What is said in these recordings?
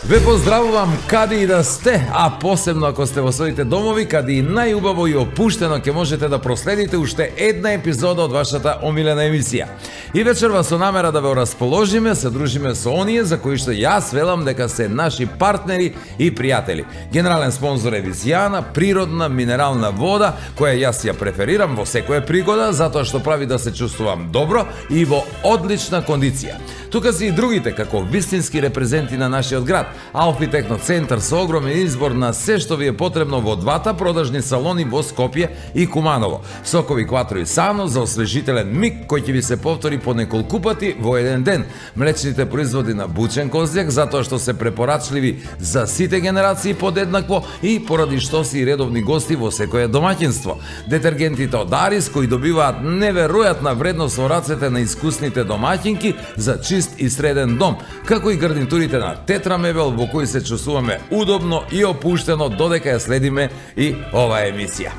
Ве поздравувам каде и да сте, а посебно ако сте во своите домови, каде и најубаво и опуштено ќе можете да проследите уште една епизода од вашата омилена емисија. И вечерва со намера да ве расположиме, се дружиме со оние за кои што јас велам дека се наши партнери и пријатели. Генерален спонзор е Визијана, природна минерална вода, која јас ја преферирам во секоја пригода, затоа што прави да се чувствувам добро и во одлична кондиција. Тука се и другите, како вистински репрезенти на нашиот град. Алфи Техно Центар со огромен избор на се што ви е потребно во двата продажни салони во Скопје и Куманово. Сокови Кватро и Сано за освежителен миг кој ќе ви се повтори по неколку пати во еден ден. Млечните производи на бучен козјак затоа што се препорачливи за сите генерации подеднакво и поради што си редовни гости во секое домаќинство. Детергентите од Арис кои добиваат неверојатна вредност во рацете на искусните домаќинки за чист и среден дом, како и гарнитурите на Тетра мебел во кои се чувствуваме удобно и опуштено додека ја следиме и оваа емисија.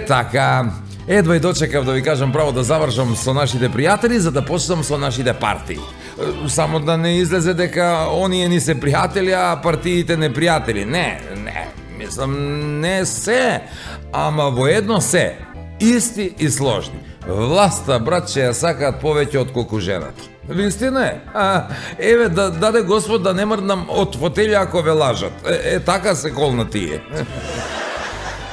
Така, едва и дочекав да ви кажам право да завршам со нашите пријатели за да почнам со нашите партии. Само да не излезе дека оние ни се пријатели, а партиите непријатели. Не, мислам не се, ама во едно се, исти и сложни. Власта, братче, ја сакаат повеќе од колку жената. Вистина е. Еве, даде Господ да не мрднам од фотелја ако ве лажат. Така се колна тие.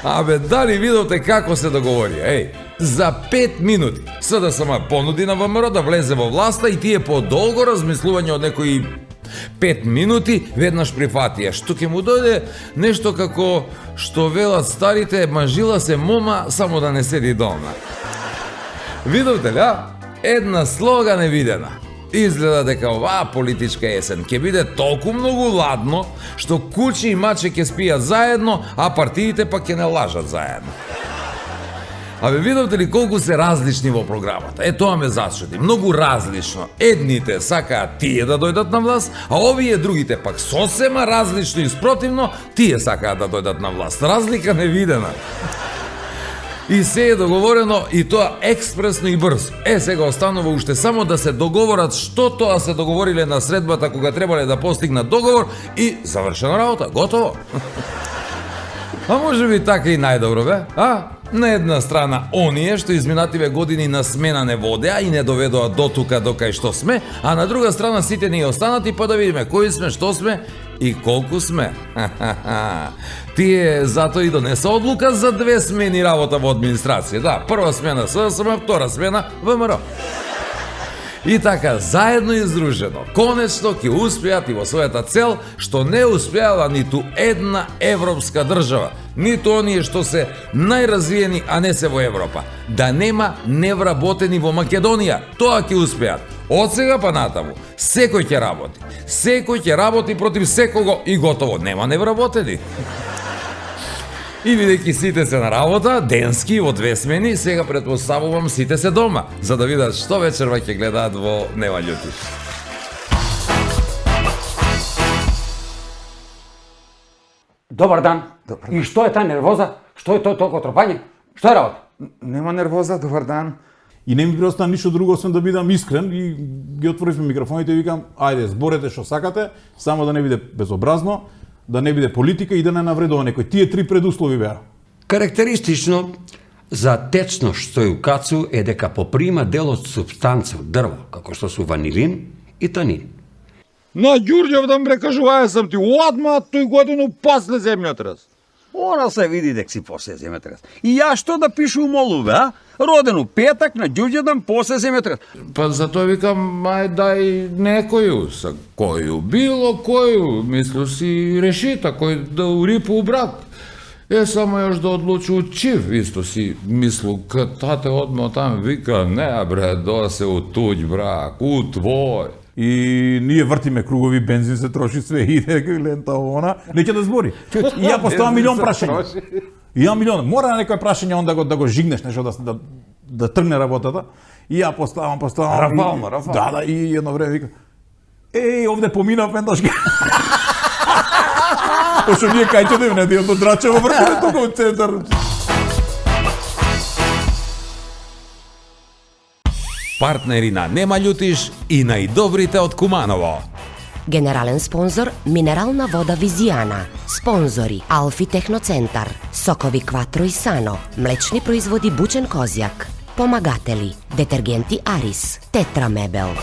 Абе, дали видовте како се договори? За 5 минути СДСМ понуди на ВМРО да влезе во власта и тие по долго размислување од некои 5 минути веднаш прифатија, што ќе му дојде нешто како што велат старите, мажила се мома, само да не седи дома. Видовте ли, една слога невидена. Изгледа дека оваа политичка есен ќе биде толку многу ладно, што кучи и маче ќе спијат заедно, а партиите пак ќе не лажат заедно. Абе, видовте ли колку се различни во програмата? Тоа ме зачуди. Многу различно. Едните сакаат тие да дојдат на власт, а овие другите пак сосема различно и спротивно, тие сакаат да дојдат на власт. Разлика невидена. И се е договорено и тоа експресно и брзо. Сега останува уште само да се договорат што тоа се договориле на средбата кога требале да постигнат договор и завршена работа, готово. А може би така и најдобро бе, На една страна оние што изминативе години на смена не водеа и не доведоа до тука до кај што сме, а на друга страна сите ние останати па да видиме кои сме, што сме и колку сме. Тие затоа и донеса одлука за 2 смени работа во администрација. Да, прва смена СДСМ, втора смена ВМРО. И така, заедно издружено, конечно ќе успеат и во својата цел, што не успеала ниту една европска држава, ниту оние што се најразвиени, а не се во Европа. Да нема невработени во Македонија, тоа ќе успеат. Од сега па натаму, секој ќе работи. Секој ќе работи против секого и готово, нема невработени. И бидејќи сите се на работа, денски во 2 смени, сега претпоставувам сите се дома, за да видат што вечерва ќе гледаат во Нема љути. Добар дан. И што е таа нервоза? Што е тоа толку тропање? Што е работа? Нема нервоза, добар дан. И не ми преостана ништо друго освен да бидам искрен и ги отворивме микрофоните и викам, ајде, зборете што сакате, само да не биде безобразно, да не биде политика и да не навредува некој. Тие 3 предуслови беа. Карактеристично за течно стојукацу е дека поприма дел од супстанца од дрво, како што су ванилин и танин. На Ѓурѓевдан прекажуваја сам ти одма тој годину после земјотрес. Ора се види дека си после земјотрес. И ја што да пишу молуве, а? Роден у петак на Ѓурѓевдан после земјотрес. Па затоа викам, дај некоју, са коју, било коју, мислу си решита, кој да урипу у брат. Само још да одлучу чив, исто си мислу, тате одма там вика, не бре, да се у туѓ брак, у твој. И ние вртиме кругови, бензин се троши, све иде, лента она, неќе да збори. И ја поставам милион прашања. И ја милион, мора на некој прашање он да го жигнеш, нешто да тргне работата. И ја поставам. Рафално. Да, и едно време вика, овде помина пенташка. Пошто ние кај ќе да идем до Драчево вртиме тука во центар. Партнери на Нема љутиш и најдобрите од Куманово. Генерален спонзор Минерална вода Визијана. Спонзори Алфи Техноцентар, Сокови Кватро и Сано, млечни производи Бучен Козјак. Помагатели Детергенти Арис, Тетра Мебел.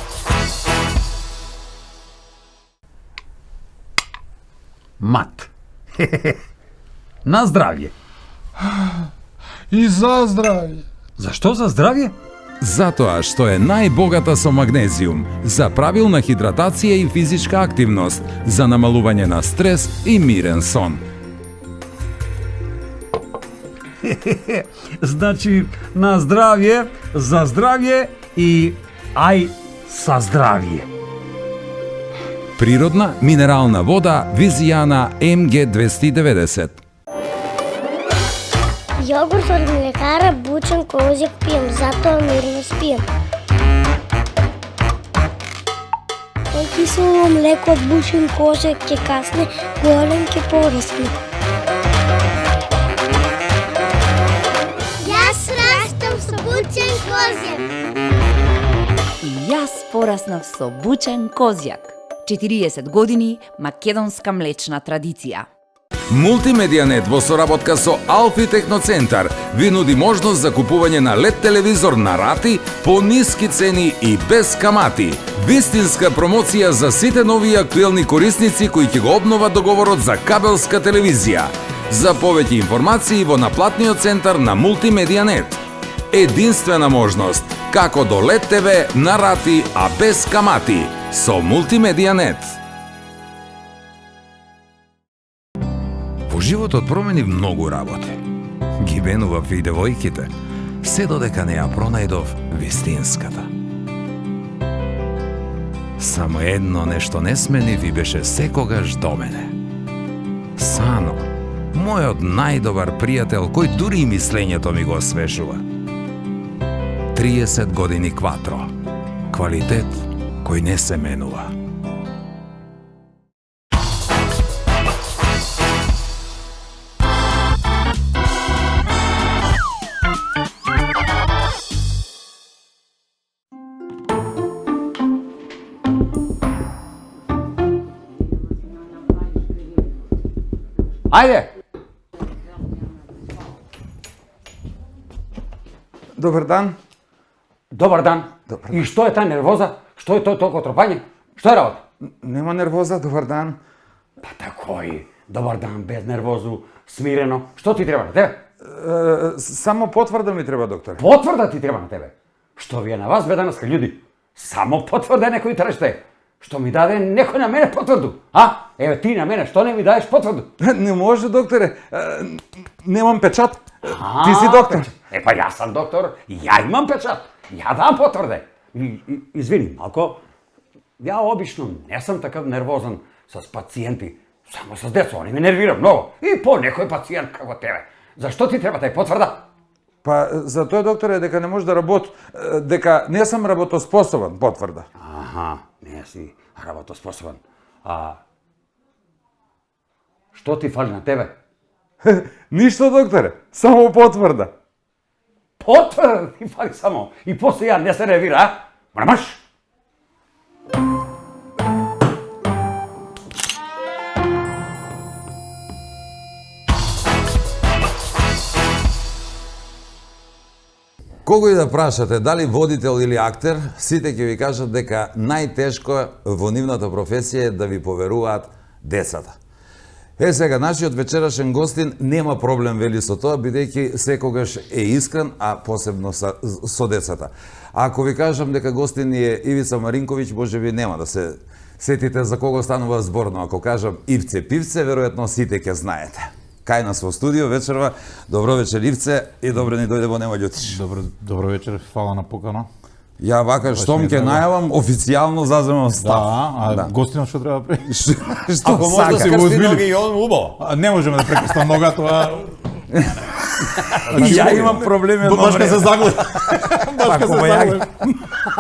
Мат. На здравје. И за здравје. Зашто за здравје? Затоа што е најбогата со магнезиум, за правилна хидратација и физичка активност, за намалување на стрес и мирен сон. Значи, на здравје, за здравје и ај са здравје. Природна минерална вода Визијана МГ290. Јогурт од млекара Бучен Козјак пијам, затоа мирно спијам. Кисело млеко од Бучен Козјак ќе касне, голем ќе порасне. Јас растам со Бучен Козјак. И јас пораснав со Бучен Козјак. 40 години македонска млечна традиција. Мултимедијанет во соработка со Алфи Техноцентар ви нуди можност за купување на LED телевизор на рати по ниски цени и без камати. Вистинска промоција за сите нови и актуелни корисници кои ќе го обноват договорот за кабелска телевизија. За повеќе информации во наплатниот центар на Мултимедијанет. Единствена можност како до LED TV на рати, а без камати со Мултимедијанет. Во животот промени многу работи. Ги менував и девојките, се додека не ја пронајдов вистинската. Само едно нешто не сменив и беше секогаш до мене. Сано, мојот најдобар пријател, кој дури и мислењето ми го освежува. 30 години Кватро. Квалитет кој не се менува. Ајде! Добар дан. Добар дан. Добар И што е таа нервоза? Што е тој толку тропање? Што е работа? Нема нервоза, добар дан. Па такој, добар дан, без нервозу, смирено. Што ти треба на тебе? Само потврда ми треба, доктор. Потврда ти треба на тебе. Што ви е на вас, бе, данаска, људи? Само потврда некој треште. Што ми даде некој на мене потврду? А? Еве ти на мене, што не ми даеш потврду? Не може, докторе. Немам печат. Ти си доктор. Е, па јас сам доктор, ја имам печат. Ја дам потврде. Извини, малко, ја обично не сум такав нервозен с пациенти, само с деца, они ме нервира много. И по некој пациент како тебе. Зашто ти треба тај потврда? Па за тој, докторе, дека не може да работи, дека не сам работоспособен, потврда. Аха, не си работоспособен. А што ти фали на тебе? Ништо, докторе, само потврда. Потврда ти фали само. И после ја не се нервира, а? Мрамаш? Кого и да прашате, дали водител или актер, сите ќе ви кажат дека најтешко во нивната професија е да ви поверуваат децата. Е сега, нашиот вечерашен гостин нема проблем вели со тоа, бидејќи секогаш е искрен, а посебно со децата. А ако ви кажам дека гостин е Ивица Маринковиќ, можеби нема да се сетите за кого станува збор, но ако кажам Ивце Пивце, веројатно сите ќе знаете. Кај нас во студио вечерва. Добро вечер, Ивце, и добро ни дојде во Нема љутиш. Добро вечер, фала на покана. Ја вака штом ќе најавам, официјално заземам став. Да, гостинот што треба прави? Што Ако може да сака? се го озбили. и он убаво. Не можеме да прекрстам нога, тоа Ја имам проблеми едно Баш време. се заглед. Баш се Ако ја- заглед.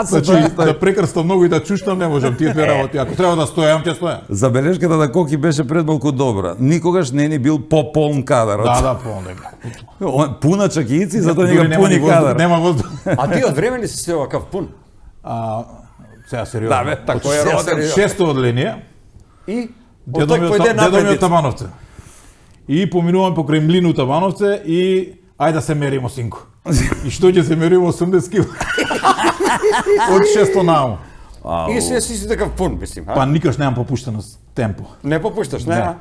Значи, да прекрстам многу и да чуштам не можам тие две работи. Ако треба да стојам, ќе стојам. Забелешката на Коки беше пред малку добра. Никогаш не ни бил пополн кадарот. Да, полно. Пуна чакијици, зато Дури ни нема пуни ни воздух, кадар. нема воздух. А ти од време ли си се овакав пун? Сега сериозно. Да, бе, тако е роден. Шесто одделение. И Дедо ми појде од напред. Табановце. И поминувам покрај млин у Табановце и ајде да се меримо, синко. И што ќе се меримо 80 кг. Од 600 нааму. И си такав пун, мислим, Па а? никаш немам попуштено темпо. Не попушташ, не? а?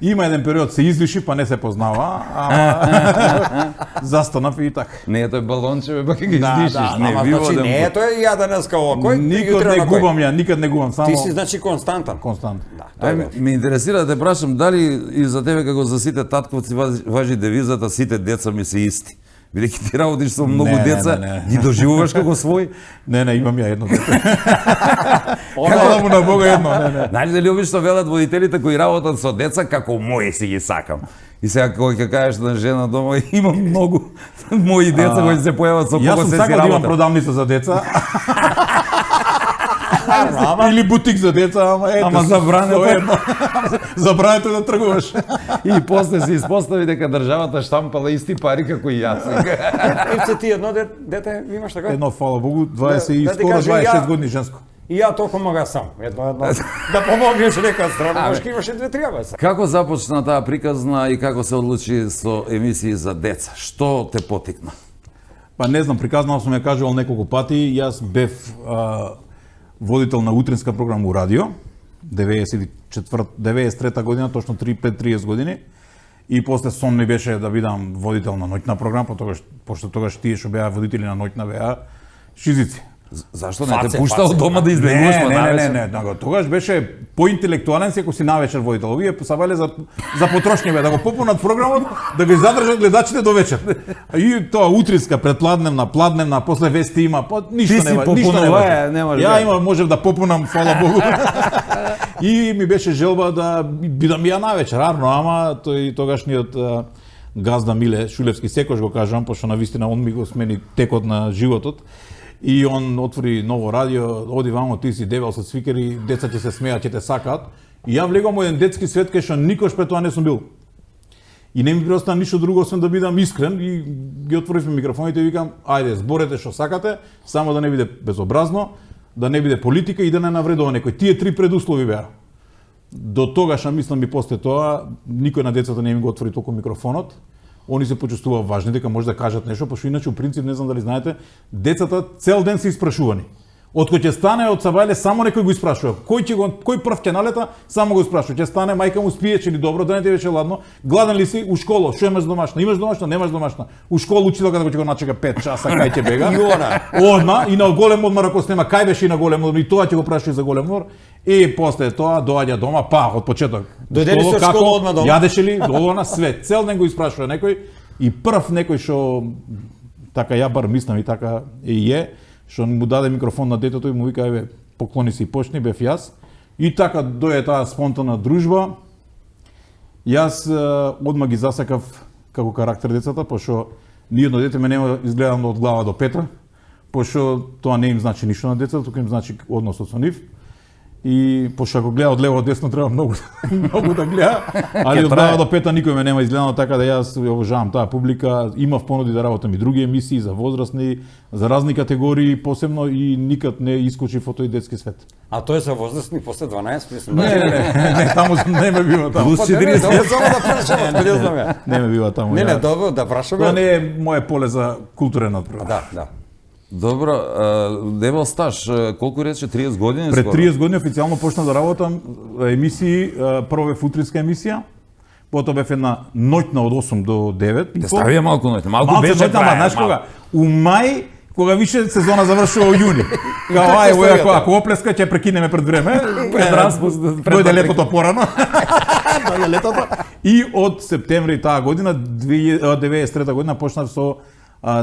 Има еден период се извиши, па не се познава, ама застанав и така. Не, тој балонче бе, пак ги Да, издишиш. да, Не, Ама ви значи водам. не е тој ја денеска овој, Никад не губам ја, никад не губам, само Ти си значи константан. констант. Да, Ај, ме интересира да те прашам дали и за тебе како за сите татковци важи девизата сите деца ми се исти. Бидејќи ти работиш со многу Не, деца, не. ги доживуваш како свој. Не, имам ја едно дете. Хвала му на Бога едно, не. Знаеш дали обично велат водителите кои работат со деца како мои си ги сакам. И сега кој ќе кажеш на жена дома имам многу мои деца кои се појават со Јас кого сум се си сакал да имам работа. продавница за деца. Или бутик за деца, ама ето. Ама забрането е. Забрането е да тргуваш. И после се испостави дека државата штампала исти пари како и јас. Ивце ти едно дете имаш така? Едно, фала Богу, 20 и Да ти скоро кажем, 26 ја- години женско. И ја толку мога сам. Едно. Да помогнеш некоја страна, можеш имаше две треба са. Како започна таа приказна и како се одлучи со емисии за деца? Што те потикна? Па не знам, приказнал сум ја кажувал неколку пати, јас бев водител на утринска програма у радио, 93 година, точно пред 30 години. И после сон ми беше да бидам водител на ноќна програма, пошто тогаш тие што беа водители на ноќна беа шизици. Зашто не те пуштал дома да излегуваш по навечер? Не, тогаш беше поинтелектуален си ако си навечер водител. Овие посабале за потрошње бе, да го попунат програмот, да ги задржат гледачите до вечер. И тоа утринска, предпладневна, пладневна, после вести има, ништо Ти си нема, попунува, не може Ја да. можев да попунам, фала Богу. И ми беше желба да бидам ја навечер, арно, ама тој тогашниот газда Миле Шулевски секој го кажам, пошто навистина он ми го смени текот на животот. И он отвори ново радио, оди вамо, ти си дебел со свикери, деца ќе се смеат, ќе те сакаат. И ја влегам во еден детски свет кај што никош пред тоа не сум бил. И не ми преостана ништо друго освен да бидам искрен и ги отворивме микрофоните и викам, ајде, зборете што сакате, само да не биде безобразно, да не биде политика и да не навредува некој. Тие три предуслови беа. До тогаш, мислам и после тоа, никој на децата не ми го отвори толку микрофонот. Они се почувствува важни дека може да кажат нешто, пошто иначе у принцип не знам дали знаете, децата цел ден се испрашувани. Од кој ќе стане од Сабајле само некој го испрашува. Кој прв ќе налета, само го испрашува. Ќе стане мајка му спиеш или добро, да не ти беше ладно. Гладен ли си? У школа, што имаш домашна? Имаш домашна? Немаш домашна. У школа учителка да ќе го начека 5 часа кај ќе бега. И она. Одма и на голем одмор ако снема кај беше и на голем одмор и тоа ќе го прашува за голем одмор. И после тоа доаѓа дома, од почеток. Дојде ли си од школа одма дома? Јадеше ли? Долу све. Цел ден го испрашува некој и прв некој што така ја бар мислам и така и е, што му даде микрофон на детето и му вика еве поклони се и почни, бев јас. И така дојде таа спонтана дружба. Јас одма ги засакав како карактер децата, пошто ниедно дете ме нема изгледано од глава до пета, пошто тоа не им значи ништо на децата, туку им значи односот со нив. И пошто ако гледа од лево од десно треба многу да гледа, али од глава до пета никој ме нема изгледано, така да јас обожавам таа публика. Имав понуди да работам и други емисии за возрастни, за разни категории посебно и никад не искочив во тој детски свет. А тој за возрастни после 12, мислам. Не, таму не ме бива таму. Плюс 40. Само да прашам, одбелезнам ја. Не ме бива таму. Не, ја. добро, да Тоа прашаме. не е мое поле за културен надпревар. Да. Добро, дебел стаж, колку рече 30 години Пред скоро? 30 години официјално почна да работам емисии, прво бев утринска емисија, потоа бев една ноќна од 8 до 9. Те ставија малку ноќ, малку Малце беше ноќна, ама знаеш кога? У мај, кога више сезона завршува во јуни. Као ај, ако оплеска ќе прекинеме пред време, пред распуст, дојде летото порано. Дојде летото. И од септември таа година, 93 година почнав со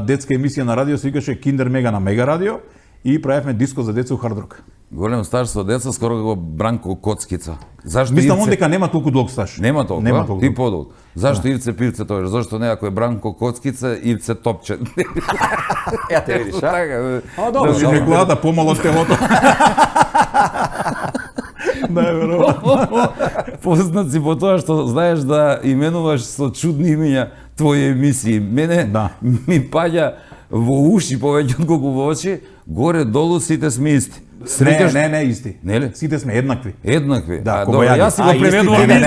детска емисија на радио, се викаше Киндер Мега на Мега радио и правевме диско за деца у хард рок. Голем стаж со деца, скоро како Бранко Коцкица. Зашто Мислам он Ивце... дека нема толку долг стаж. Нема толку, Нема а? толку. Ти подолг. Зашто Ивце Пивце тоа? Зашто не ако е Бранко Коцкица, Ивце Топче. Ја те видиш, а? Така, Добро, Значи неговата помало од телото. Најверојатно. Познат си по тоа што знаеш да именуваш со чудни имиња твои емисии. Мене Да. ми паѓа во уши повеќе отколку во очи, горе-долу сите сме исти. Не, исти. Нели? Сите сме еднакви. Еднакви. Да, А, кога добро, јади. јас си го А, исти, преведувам не, исти.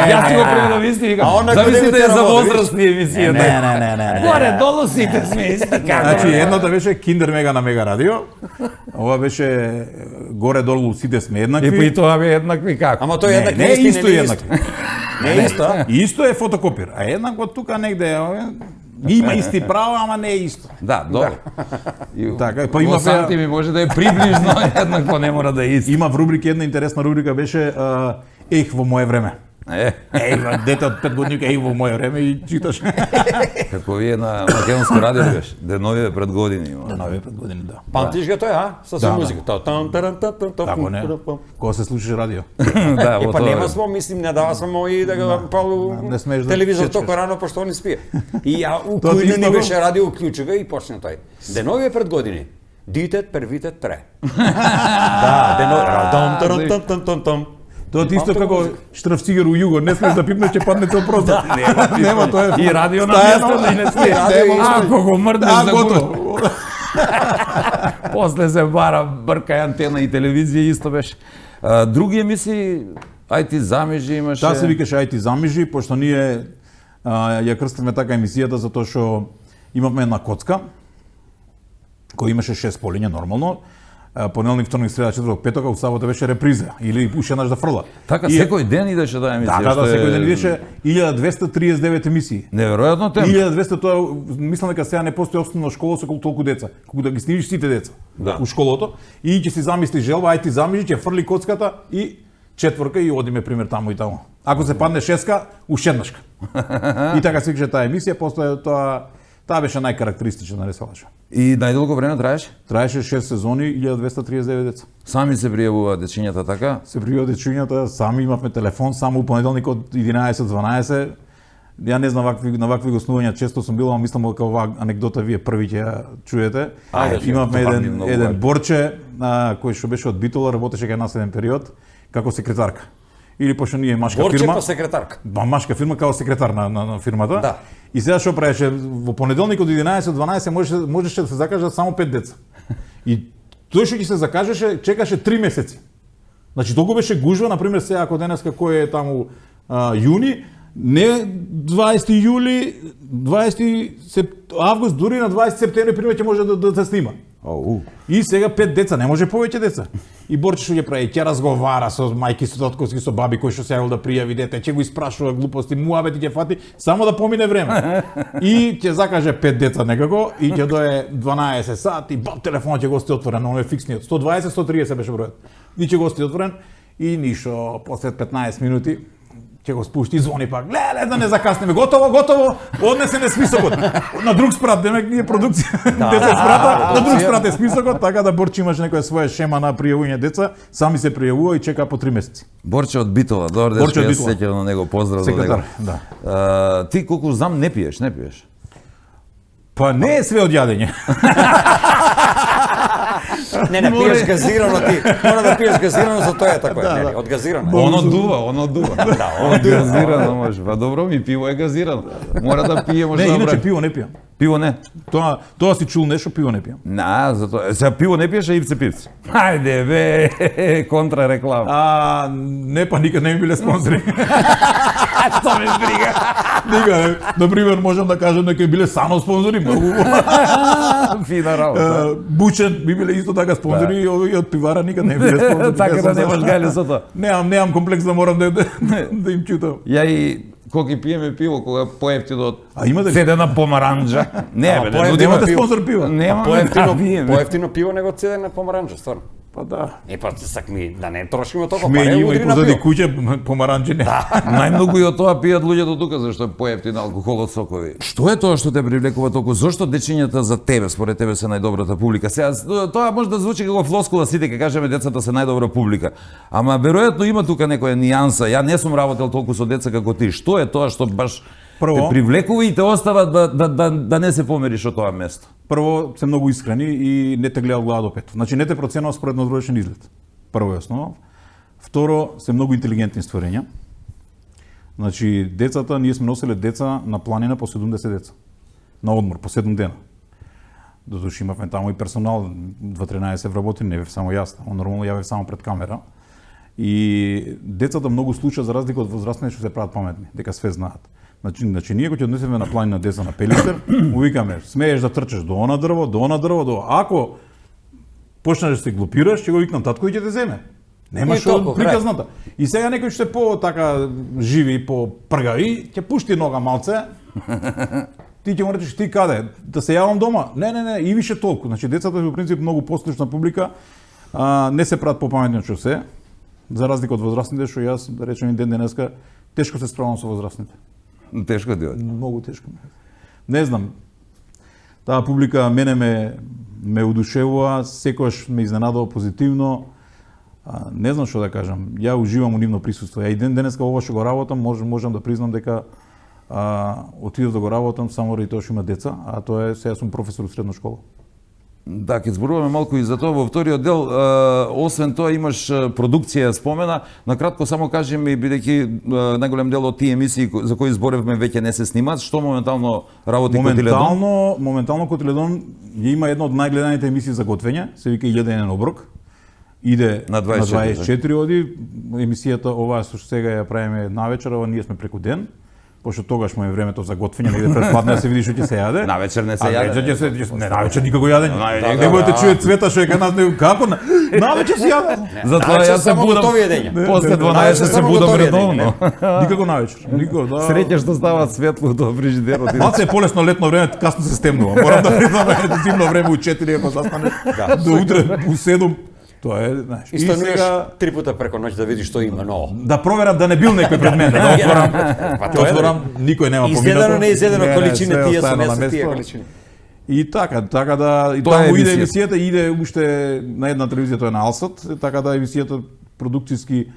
Јас си го преведувам исти, викам. А он ако Замисли не да е за работи, возрастни емисијата. Не. Горе-долу сите сме исти. Значи, едното беше Киндер Мега на Мега Радио. Ова беше горе-долу сите сме еднакви. И по тоа ви еднакви како? Ама тој еднак не не исто не еднакви. Не е исто, а? Исто е фотокопир, а еднакво тука негде има исти права, ама не е исто. Да, добро. И Така, па во има сантими може да е приближно, еднакво не мора да е исто. Има в рубрика една интересна рубрика беше ех во мое време. Дете од 5 години ех во мое време и читаш. Како вие на македонско радио беше, деновиве пред години има. Нови 5 години, да. Памтиш го тој, а? Со Да, музика. Тако не. Кога се слушаше радио. Да, во Па тоа нема време. смо, мислим, не дава само и да го палу не смееш да телевизор чечкаш. токо рано, пошто не спие. И ја Тоа ти укујно ни исто го- беше радио, уклучи го и почне тој. Деновиве пред години. Дитет, первите, тре. Да, деновиве. Тоа ти исто Памтам како музика. штрафцигер у југо, не смееш да пипнеш ќе падне цел прозор. Нема тоа е. И радио на Стајано. место и не смее. радио и Ако го мрднеш Да, за готово. После се бара брка антена и телевизија исто беше. Други емисии, ај ти замежи имаше. Таа се викаше Ајти замижи, пошто ние ја крстивме така емисијата затоа што имавме една коцка која имаше 6 полиња нормално. Понеделник, вторник, среда, четврток, петок, а у сабота беше реприза или уште еднаш да фрла. Така И- секој ден идеше таа емисија. Да, што е секој ден идеше 1239 емисии. Неверојатно темп. 1200 тоа мислам дека сега не постои основна школа со толку деца, колку да ги снимиш сите деца у школото и ќе си замисли желба, ај ти замижи, ќе фрли коцката и четворка и одиме пример таму и таму. Ако се падне шеска, уште еднашка. И така се викаше таа емисија, после таа беше најкарактеристична, не се лажам. И најдолго време траеше? Траеше 6 сезони, 1239 деца. Сами се пријавуваат дечињата така? Се пријаде чуњата, сами имавме телефон, само у понеделник од 11-12. Ја не знам на вакви гостувања, често сум бил, ама мислам дека оваа анекдота вие први ќе ја чуете. Имавме тоа ми е многу еден важно. борче кој што беше од Битола, работеше кај нас еден период како секретарка. Или пошто ние машка Борче фирма. па секретарка. Машка фирма како секретар на фирмата. Да. И сега што правеше во понеделник од 11-12 можеше да се закажат само 5 деца. И тој што ќе се закажеше чекаше 3 месеци. Значи толку беше гужва, на пример сега ако денеска кој е таму јуни, не 20 јули, 20 август, дури на 20 септември пример ќе може да се снима. И сега 5 деца, не може повеќе деца. И Борче што ќе прави, ќе разговара со мајки, со татковски, со баби кои што сеал да пријави дете, ќе го испрашува глупости, муабети ќе фати, само да помине време. И ќе закаже 5 деца некако и ќе дое 12 сати, бам, телефонот ќе го остави отворен, оној фиксниот. 120, 130 беше бројот. И ќе го остави отворен и ништо, после 15 минути ќе го спушти и звони пак. Леле, да не закаснеме. Готово. Однесеме списокот. На друг спрат, демек ние продукција. 10 спрата, на друг спрат е списокот, така да Борче имаше некоја своја шема на пријавување деца, сами се пријавува и чека по 3 месеци. Борче од Битола, добар ден, Борче од јас Битола. се сеќавам на него, поздрав за него. Секретар, да. Ти колку знам не пиеш? Па не е све од јадење. Не, пиеш газирано ти. Мора да пиеш газирано, за тоа е така. Не, од газирано. Оно дува. Да, од газирано може. Па добро, ми пиво е газирано. Мора да пие, може Не, да иначе брави. пиво не пијам. Пиво не. Тоа си чул нешто, пиво не пијам. На, затоа. Сега пиво не пиеш, а Ивце Пивце. Хајде бе, контра реклама. Не, па никад не ми биле спонзори. Што ме брига? Никад. Например, можам да кажам дека биле само спонзори, многу. Фина работа. Бучен би биле исто така спонзори и овие од пивара никад не биле спонзори. Така да немаш гајле со тоа. Немам комплекс да морам да им чутам. Ја и кога ги пиеме пиво, кога поевтино од А имате ли? седена помаранџа. Не, бе, поевтино нудиме Немате пиво. спонзор пива? Нема, Поевтино, да пиеме. поевтино пиво него цедена помаранџа, стварно. Па да. Па сакми да не трошиме толку Шмењи пари, има и удри на позади пиво. куќе, помаранчи не. Најмногу и од тоа пијат луѓето тука зашто е поевтин алкохол од сокови. Што е тоа што те привлекува толку? Зошто дечињата за тебе, според тебе се најдобрата публика? Сега тоа може да звучи како флоскула, сите ќе кажеме децата се најдобра публика. Ама веројатно има тука некоја нијанса. Ја не сум работел толку со деца како ти. Што е тоа што баш те привлекува и те остава да не се помериш од тоа место? Прво, се многу искрени и не те гледаат глава до пет. Значи не те проценува според надворешен изглед. Прво е основно. Второ, се многу интелигентни створења. Значи, децата, ние сме носеле деца на планина по 70 деца. На одмор, по 7 дена. Додуше имавме таму и персонал, 2-13 вработи, не бев само јас, нормално ја бев само пред камера. И децата многу слушаат за разлика од возрастните што се прават паметни, дека све знаат. Значи ние кога ќе однесеме на планина деца на Пелистер, му викаме, смееш да трчаш до она дрво, до она дрво, до... Ако почнеш да се глупираш, ќе го викнам татко и ќе те земе. Нема што приказната. И сега некој што е по така живи, по пргави, ќе пушти нога малце. Ти ќе му речеш ти каде? Да се јавам дома? Не, и више толку. Значи децата во принцип многу послушна публика, не се прават попаметни од се. За разлика од возрастните, што јас да речем ден денеска тешко се справам со возрастните. Тешко ти оди. Многу тешко. Не знам. Таа публика мене ме удушевува, секогаш ме изненадува позитивно. Не знам што да кажам. Ја уживам у нивно присуство. Ја и ден денеска ова што го работам, можам да признам дека отидов да го работам само ради тоа што има деца, а тоа е сега сум професор у средна школа. Да, ќе зборуваме малку и за тоа во вториот дел. Освен тоа имаш продукција, спомена. Накратко само кажи ми, бидејќи најголем дел од тие емисии за кои зборевме веќе не се снимаат, што моментално работи Котеледон? Моментално Котеледон ја има една од најгледаните емисии за готвење, се вика Илјаден оброк. Иде на 24 оди. Емисијата оваа што сега ја правиме навечер, ова ние сме преку ден. Пошто тогаш му е времето за готвење, негде пред пладне да се види што ќе се јаде. Навечер не се јаде. Не, навечер никако јадење. Не можете чуе Цвета што е кај нас, како навечер се јаде. Затоа јас се будам после 12 се будам редовно. Никако навечер. Никако, да. Среќа што става светло до фрижидерот. Малце е полесно летно време, касно се стемнува. Морам да признам, зимно време у 4 ако застане до утре у 7. Тоа е, знаеш. И стануваш 3 пута преку ноќ да видиш што има ново. Да проверам да не бил некој пред мене, да отворам. Ќе отворам, никој нема поминато. Изедено, не изедено, количини тие се, не се тие количини. И така да, и таму иде емисијата, иде уште на една телевизија, тоа е на Алсат, така да емисијата продукцијски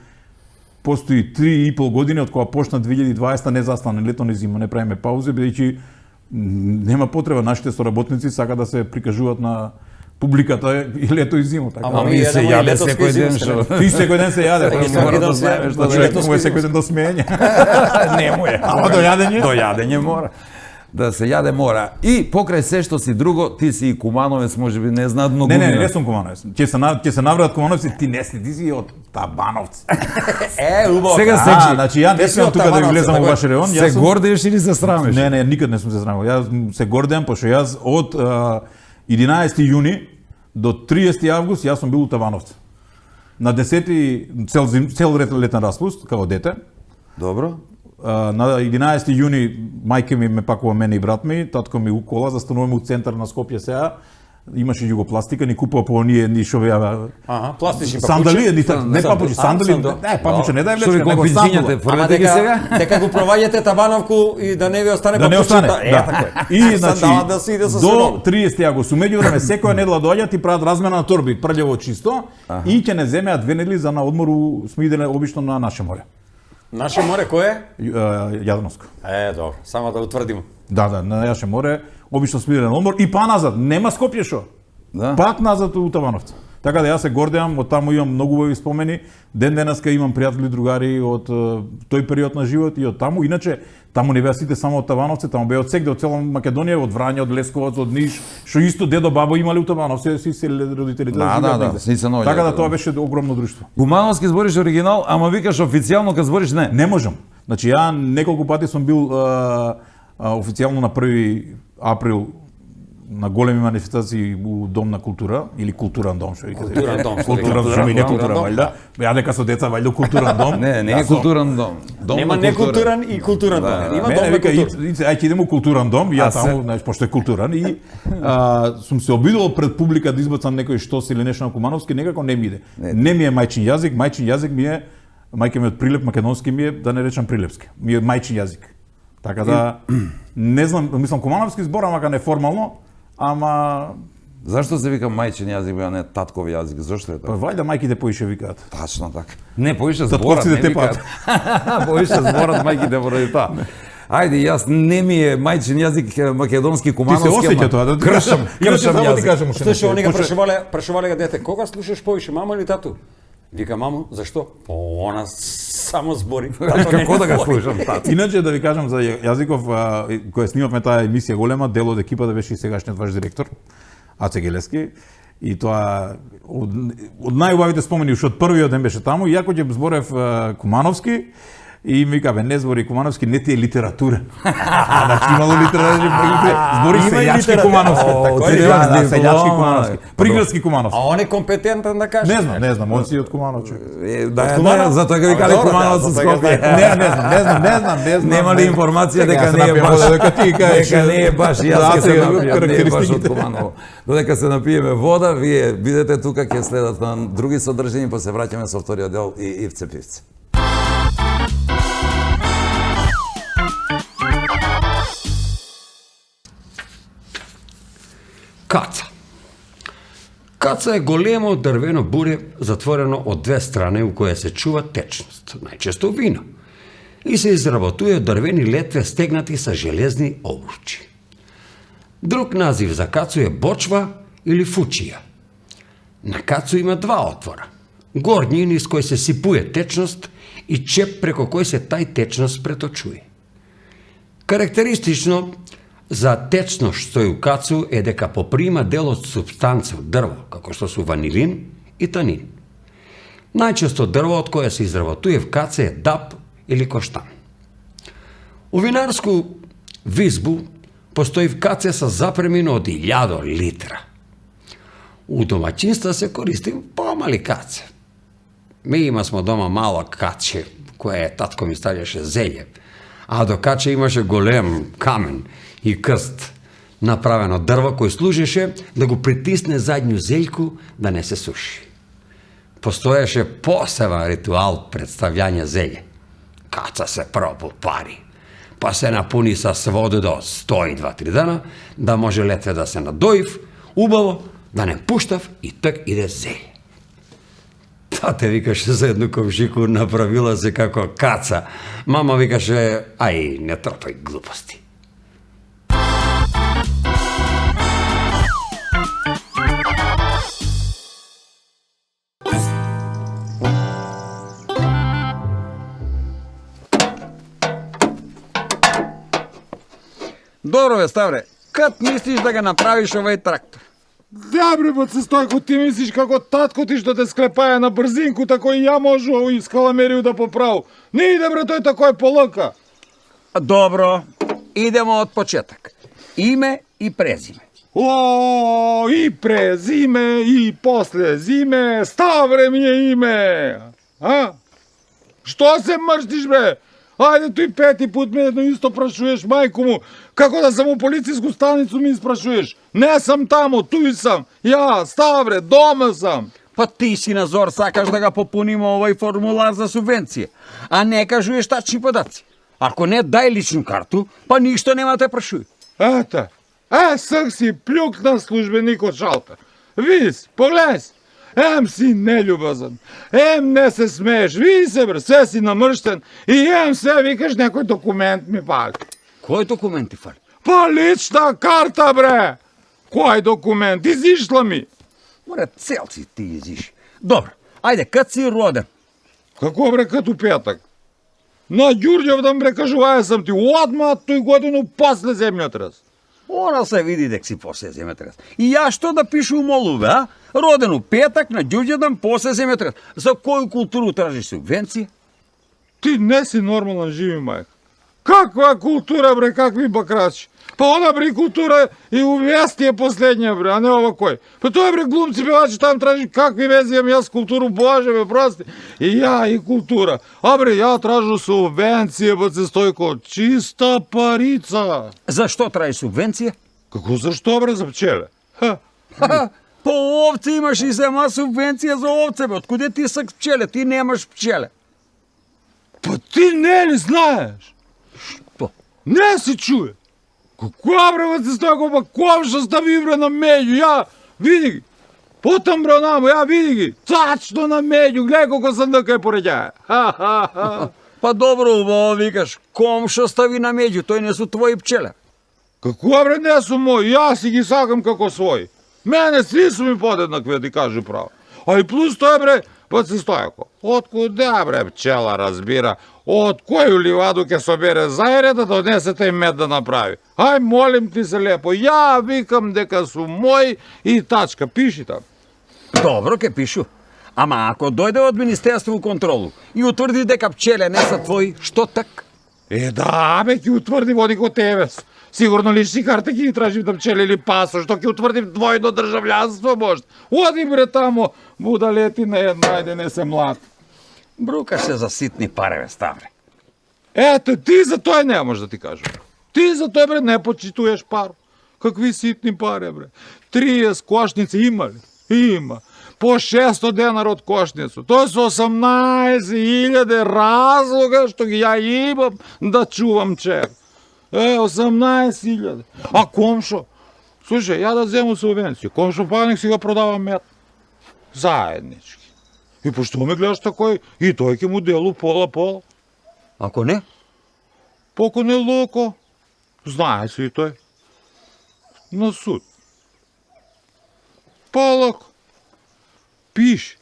постои 3,5 години, од кога почна 2020, не застана лето, не зима, не правиме паузи, бидејќи нема потреба, нашите соработници сака да се прикажуваат на публиката и лето и зимо, така. Ама ми се јаде секој ден што. Ти секој ден се јаде, мора да знаеш да човек му е секој ден до смење. Не му е. Ама до јадење? До јадење мора. Да се јаде мора. И покрај се што си друго, ти си и кумановец, можеби не знаат многу. Не сум кумановец. Ќе се навратат кумановци, ти не си, ти си од Табановци. Убаво. Сега се значи ја не смеам тука да ви влезам во ваш реон. Се гордееш или се срамеш? Не, никад не сум се срамил. Јас се гордеам, пошто јас од 11 јуни до 30 август јас сум бил у Табановци. На 10 цел летен распуст како дете. Добро. На 11 јуни мајка ми ме пакува мене и брат ми, татко ми у кола, застануваме у центар на Скопје сега. Имаше југопластика, ни купува по оние ни шо беа. Пластични папучи. Сандали, не папучи, сандали. Не, папучи не дај влечка, него пензињата, фрлете ги сега. Дека го проваѓате Табановку и да не ви остане папучи. Да не остане, да. И значи до 30 август, меѓувреме секоја недела доаѓаат и прават размена на торби, прљаво чисто, и ќе не земеат 2 недели за на одмор, сме иделе обично на наше море. Наше море кој е? Јадранско. Добро, само да утврдиме. Да, на наше море, обично сме иделе на одмор и па назад, нема Скопје шо. Да. Пак назад у Табановци. Така да јас се гордеам, од таму имам многу убави спомени. Ден денеска имам пријатели другари од тој период на живот и од таму. Иначе таму не беа сите само од Табановци, таму беа од сегде, од цела Македонија, од Врање, од Лесковац, од Ниш, што исто дедо бабо имале у Табановци, си се родителите да живеат негде. Така да тоа беше огромно друштво. Кумановски збориш оригинал, ама викаш официјално кога збориш не. Не можам. Значи ја неколку пати сум бил официјално на 1 април на големи манифестации у Дом на култура или културан дом, што викате. Културан дом, што Културан викате. дом или Културан култура дом, вајда. Ја дека со деца вајда културан дом. Не е културен дом. Дом Нема на култура. некултуран и културан дом. Има Мене дом на вика, култура. ајде идемо у културан дом, ја А се- таму, знаеш, пошто е културан и сум се обидувал пред публика да избацам некој штос или нешто на кумановски, некако не ми иде. Не ми е мајчин јазик ми е, мајка ми од Прилеп, македонски ми е, да не речам прилепски. Ми е мајчин јазик. Така да, не знам, мислам кумановски збор, ама не формално, ама Зашто се вика мајчин јазик, а не татков јазик? Зошто е па така? вајда мајките поише викаат. Тачно така. Не, поише зборот, Татковците не те викаат. Поише зборот мајките поради тоа. Ајде, јас не ми е мајчин јазик македонски, Ти се кумановски, осеќа ама тоа, да ти кршам Иначе само ти јазик. кажам уште Слушай, нешто. они га Почне- прашувале га дете, кога слушаш повише, мама или тату? Вика, мамо, зашто? По она само збори. Тато не Како да га збори. слушам тато? Иначе да ви кажам за јазиков, која снимавме таа емисија голема, дел од екипата беше и сегашниот ваш директор, Аце Гелески. И тоа од најубавите спомени уште од првиот ден беше таму, иако ќе зборев кумановски, и ми вика, бе, не збори кумановски, не ти е литература. Значи имало литература, збори Има и селјачки литература. кумановски. О, Така, ти немаш да, селјачки диплома. кумановски, приградски кумановски. А он е компетентен да каже. Не знам, он си од Куманово човек. Да, затоа ги викале Добро, Куманово да, со затоа ги Скопје. Не знам. Нема ли информација Сега дека се не е напијам баш вода, дека ти кажеш, дека не е баш јас да, ќе се сега, напијам, не е баш од карактеристиките. Куманово. Додека се напиеме вода, вие видете тука ќе следат на други содржини, па се враќаме со вториот дел и Ивце Пивце. Каца. Каца е големо дрвено буре затворено од две страни у кое се чува течност, најчесто вино, и се изработува од дрвени летве стегнати со железни обручи. Друг назив за кацу е бочва или фучија. На кацу има два отвора. Горњи низ кој се сипуе течност и чеп преко кој се тај течност преточува. Карактеристично за течност што е у кацу е дека поприма дел од супстанца од дрво, како што су ванилин и танин. Најчесто дрво од кое се изработува в каца е даб или коштан. У винарску визбу постои в каце со запремина од 1000 литра. У домаќинства се користи помали каце. Ми има смо дома мало каче, кое татко ми ставljаше зелје, а до каче имаше голем камен и крст, направен од дрво кој служеше да го притисне задњу зељку да не се суши. Постоеше посебен ритуал представљање зелје. Каца се пропупари, па се напуни со вода до 102-3 дена, да може летве да се надоив, убаво, да не пуштав и тък иде зелје. Тате викаше за едно комшику, направила се како каца. Мама викаше, ај, не трпај глупости. Добро бе, Ставре, кад мислиш да го направиш овој трактор? Добре, бе, се Стојко, ти мислиш како татко ти што те склепаја на брзинку, тако и ја можу и скаламерiju да поправу. Не иде, бре, тој тако е полака. Добро, идемо од почеток. Име и презиме. О, и презиме, и после зиме, Ставре ми е име. А? Што се мрштиш, бре? Ајде, тој пети пут ме едно исто прашуеш, мајко му. Како да сам у полициску станицу ми испрашуеш? Не сам таму, туј сам. Ја, Ставре, дома сам. Па ти си Назор сакаш да го попуниме овој формулар за субвенција, а не кажуеш тачни подаци. Ако не, дај личну карту, па ништо нема те прашуј. Ете, сак си плюкна службеник од шалтер. Види си, погледај си. Ем си нељубазен, ем не се смееш, види се бре, се си намрштен и ем се викаш некој документ ми пали. Кој документи фали? Па лична карта бре! Кој документ? Изишла ми. Море, цел си ти изиш. Добро, ајде, кад си роден? Како бре като петак? На Ѓурѓевдан бре кажуваја сам ти, одма тој годину после земјотрес. Ора се види дека си после земјотрес. И ја што да пишу молуве, а? Роден у петак, на Ѓурѓевдан, после земјотрес. За коju културу тражиш субвенција? Ти не си нормален живи мајка. Каква култура, бре, какви бакрачи? Па она, бре, култура и у вести е последния, бре, а не ова кој. Па тоа, бре, глумци, певачи, там тражи какви вези имам јас културу, боже, бе, прости. И ја, и култура. А, бре, ја тражу субвенција, бе, Стојко, чиста парица. Зашто траи субвенција? Како зашто, бре, за пчеле? Ха. По овце имаш и зема субвенција за овце, бе. Откуде ти сак пчеле? Ти немаш пчеле. Па ти не ли знаеш? Што? Не се чуе. Каква, бре, бе, Стојко, па комша стави, бре, на меѓу, ја, види ги. Потам, бре, намо, ја, види ги. Тачно на меѓу, гледај колко сандъка е поред ја. Па добро, убаво викаш, комшо стави на меѓу, тој не су твои пчеле. Каква, бре, не су мои, јас си ги сакам како своји. Мене сви су ми подеднакви, да ти кажу право. А и плюс тој, бре, па се Стојко. Откуде, бре, пчела разбира, од кој ливаду ќе собере зајре да донесе тој мед да направи. Ај, молим ти се лепо, ја викам дека су мој и тачка, пиши там. Добро ке пишу. Ама ако дојде од Министерство контролу и утврди дека пчеле не са твои, што так? Да, бе, ќе утврди води ко тебе. Сигурно лични карта ќе ги тражим да пчели или пасо, што ќе утврдим двојно држављанство можда. Оди, бре, тамо, будалети на една, ајде не се млад. Брукаш се за ситни пареве, ставре. Ето, ти за тој не можеш да ти кажам. Ти за тој, бре, не почитуваш пару. Какви ситни пари, бре. 30 кошници има ли? Има. По 600 денар од кошницу. Тоа се 18.000 разлога што ги ја имам да чувам чер. 18.000. А комшо? Слушај, ја да зему субвенција. Комшо панек си го продава мед. Заеднички. И пошто ме гледаш такој, и тој ќе му делу пола-пола. Ако не? Поко не луко, знае се и тој. На суд. Полако. Пиши.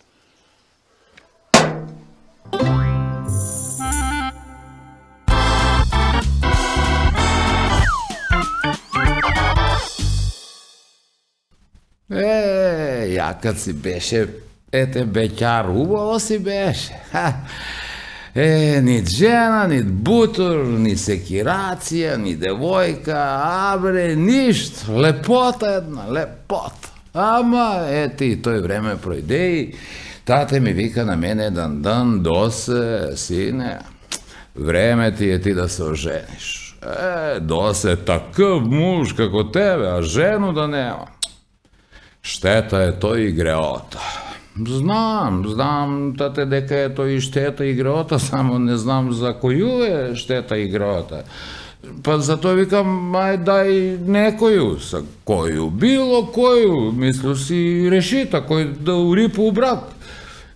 Јакат си беше, ете беќар, убаво си беше. Нит жена, нит бутур, ни секирација, ни девојка, абре, ништо. Лепота една, лепота. Ама, ете и тој време пројде и тате ми вика на мене еден дан, досе, сине, време ти е ти да се ожениш. Досе, такъв муж како тебе, а жену да нема. Штета е тој и греота. Знам, тате, дека е тој и штета и греота, само не знам за коју е штета и греота. Па затоа викам, ај дај некоју, са коју, било коју, мислю си решита, кој да урипу у брак.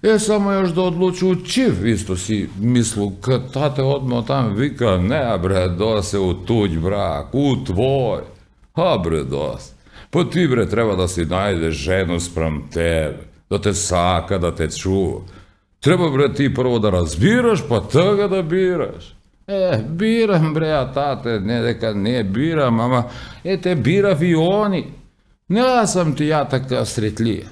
Само још да одлучу чив, исто си мислу, кад тате одма там вика, не бре, досе у туѓ брак, у твој. Бре, досе. Па ти, бре, треба да си најдеш жену спрам тебе, да те сака, да те чува. Треба, бре, ти прво да разбираш, па тага да бираш. Бирам, бре, а тате, не дека не бирам, ама ете бирав и они. Не сам ти ја така сретлија.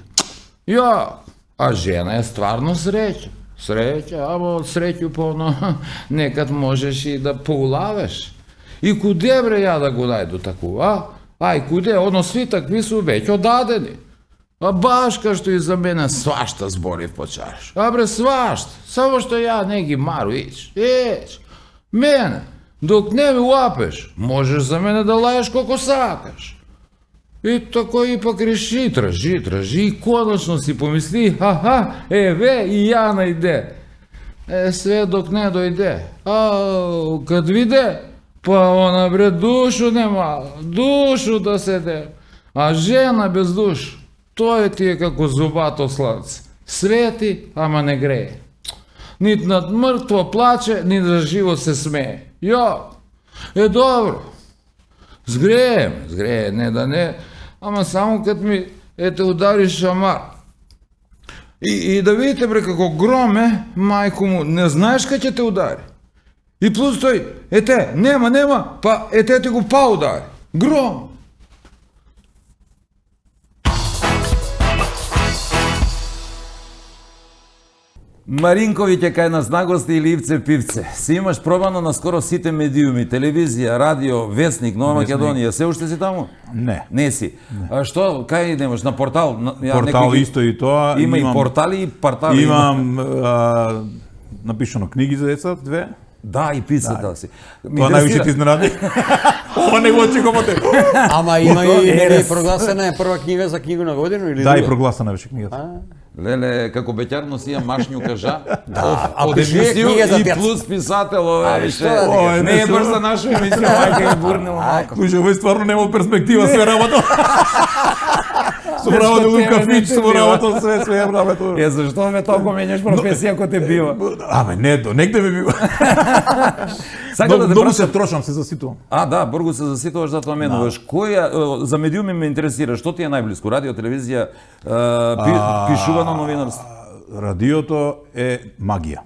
Ја, а жена е стварно среќа. Среќа, ама од среќу полно некад можеш и да поулавеш. И куде, бре, ја да го најду таку, а? Ај, куде, одно сви такви су веќе одадени. А баш кашто и за мене свашта зборив почаш. Бре, свашта, само што ја не ги мару, ич. Мене, док не ми лапеш, можеш за мене да лаеш колко сакаш. И тако ипак реши, тражи и конечно си помисли, еве и ја најде. Све док не дојде. Кад виде, па она, бре, душу нема, душу да седе. А жена без душ, тој ти е како зубато сланце. Свети, ама не грее. Нит над мртво плаче, нит за живо се смее. Добро. Згрее, не да не, ама само кад ми ете удари шамар. И да видите, бре, како гром е, мајко му, не знаеш кај ќе те удари. И плюс тој, ете, нема, па ете ти го па удари. Гром. Маринковиќ е кај нас нагости или Ивце Пивце. Си имаш пробано на скоро сите медиуми, телевизија, радио, Весник, Нова Македонија, се уште си таму? Не. Не си. А што, кај немаш, на портал? Портал исто и тоа. Има и портали и портали. Имам напишано книги за деца, 2. Да, и писата си. Тоа највише ти изненади. Ова не го очекувате. Ама има и прогласена е прва книга за книгу на година или Да, и прогласена беше книгата. Леле, како беќарно си ја машњу кажа. а Од пишува емисију книга за и деца. плюс писател, ова Ами, више. што да ти кажам? Не е баш за наша емисија, мајка е бурнела малку. Слушай, овој стварно нема перспектива, све работа. Сум работил у кафич, сум работил све работил. Е, зашто ме толку менјаш професија кој те бива? Абе, не, до негде ме бива. Сакам да те Многу прашам. се трошам, се заситувам. А, да, бургу се заситуваш, затоа менуваш. Која, за медиуми ме интересира, што ти е најблиско? Радио, телевизија, пишувано новинарство? Радиото е магија.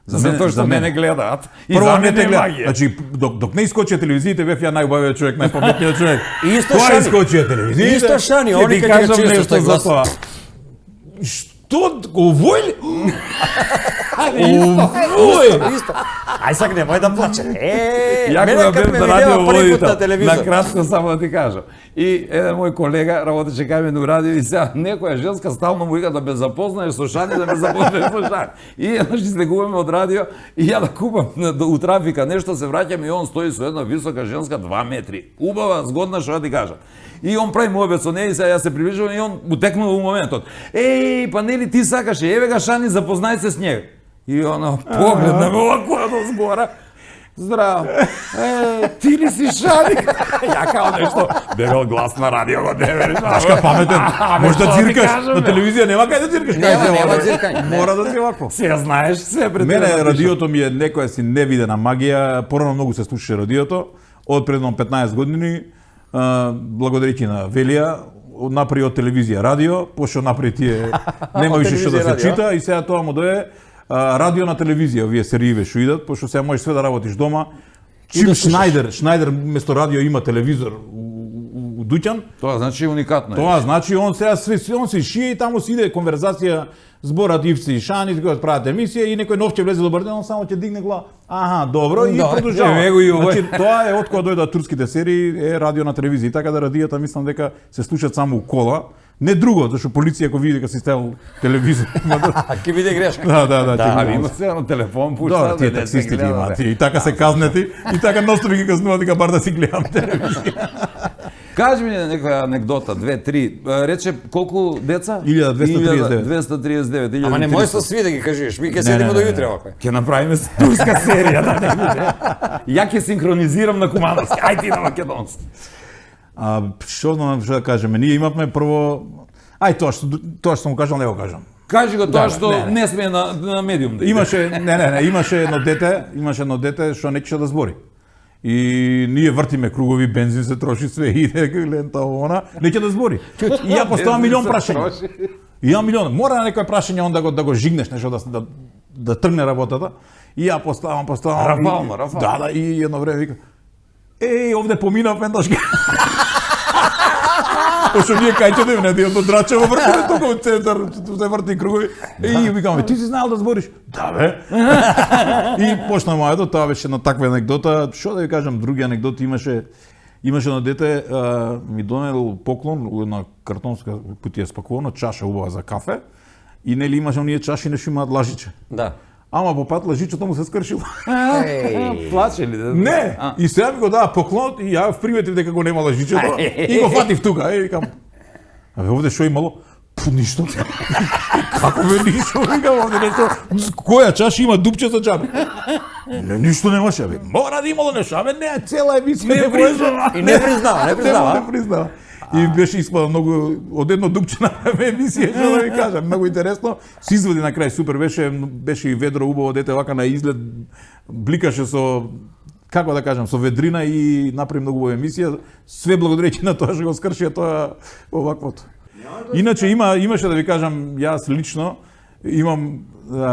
Затоа што мене гледаат. И Прво за не те мене е гледа. магија. Значи, док не искочи телевизиите, бев ја најубавиот човек, најпаметниот човек. Исто Тоа Шани. искочи телевизиите. Исто Шани, Ќе они ти кај кажам често нешто стои за глас. тоа. Што? Овој ли? Овој! Ај сак немој да плаче. Јако мене да кад бев ме за видеа радио први пат на водител, телевизор. на кратко само да ти кажам. И еден мој колега работеше кај мене у радио и сега некоја женска стално му вика да ме запознаеш со Шани, да ме запознаеш со Шани. И еднаш излегуваме од радио и ја да купам у трафика нешто, се враќам и он стои со една висока женска 2 метри. Убава, згодна, што да ти кажам. И он прави муабет со неја и сега јас се приближувам и он утекнува у моментот. Еј, па нели ти сакаше, еве га Шани, запознај се с него. И она погледна ме овако од згора. Здраво. Ти ли си Шани? Ја као нешто, дебел глас на радио го дебел. Дашка паметен, може да циркаш, на телевизија нема кај да циркаш. Нема циркање. Мора да си овако. Се знаеш, се пред Мене тебе радиото ми е некоја си невидена магија, порано многу се слушаше радиото, од предно 15 години, благодарејќи на Велија, направи од телевизија радио, пошто направи тие, нема више што да се телевизија чита и сега тоа му дое радио на телевизија, овие серииве што идат, пошто сега можеш све да работиш дома. Чим Шнајдер место радио има телевизор у дуќан, Тоа значи уникатно е. тоа значи он сега он се шие и таму си иде конверзација, зборат Ивци и Шани, кога прават емисија и некој нов ќе влезе добар ден, он само ќе дигне глава. Аха, добро и продолжава. Еве го и овој. Значи тоа е од кога дојдат турските серии, е радио на телевизија, така да радијата мислам дека се слушаат само у кола. Не друго, зашто полиција кога види дека си ставил телевизор. Ќе биде грешка. Да, Ами има се на телефон пушта. да, тие таксистите имаат и така се казнети и така ностови ги казнуваат дека бар да си гледам телевизија. Кажи ми некоја анекдота, 2-3. Рече колку деца? 1239. 239. Ама не можеш со сви да ги кажеш, ми ќе Не, седиме не, до не. јутре овака. Ќе направиме турска серија, да не биде. Ја ќе синхронизирам на кумановски, ај ти на македонски. Што да кажеме, ние имавме прво тоа што сум го кажал, не го кажам. Кажи го тоа Да, што не. не сме на медиум да иде. Имаше едно дете што не ќе да збори. И ние вртиме кругови, бензин се троши, све иде, лента она, не ќе да збори. И ја поставам милион прашања. И ја милион, мора на некој прашање он да го жигнеш нешто да тргне работата. И ја поставам. Рафално. Да, и едно време вика: "Еј, овде поминав еднаш." Пошто ние кај ќе да не до Драчево вртиме тука во центар, се врти кругови. И викаме: "Ти си знаел да збориш?" "Да бе." И почна мојата, тоа беше една таква анекдота. Што да ви кажам, други анекдоти имаше едно дете, ми донел поклон, една картонска кутија спакувано, чаша убава за кафе. И нели имаше оние чаши нешто имаат лажиче. Да. Ама по пат лажичето му се скршило. Плаче ли? Не, и сега ми го дава поклонот и ја приметив дека го нема лажичето и го фатив тука. И викам: "Абе, овде што имало?" "Пу, ништо." "Како бе ништо?" Викам: "Овде нешто, која чаша има дупче за чаби?" "Не, ништо немаше." "Абе, мора да имало нешто." "Абе, не, цела емисија не признава." И не признава. Не признава. И беше испада многу од едно дупче на емисија, што да ви кажам, многу интересно. Се извади на крај, супер беше и ведро убаво дете, вака на изглед бликаше со, како да кажам, со ведрина и направи многу убава емисија, све благодарејќи на тоа што го скршија тоа оваквото. Иначе имаше да ви кажам, јас лично имам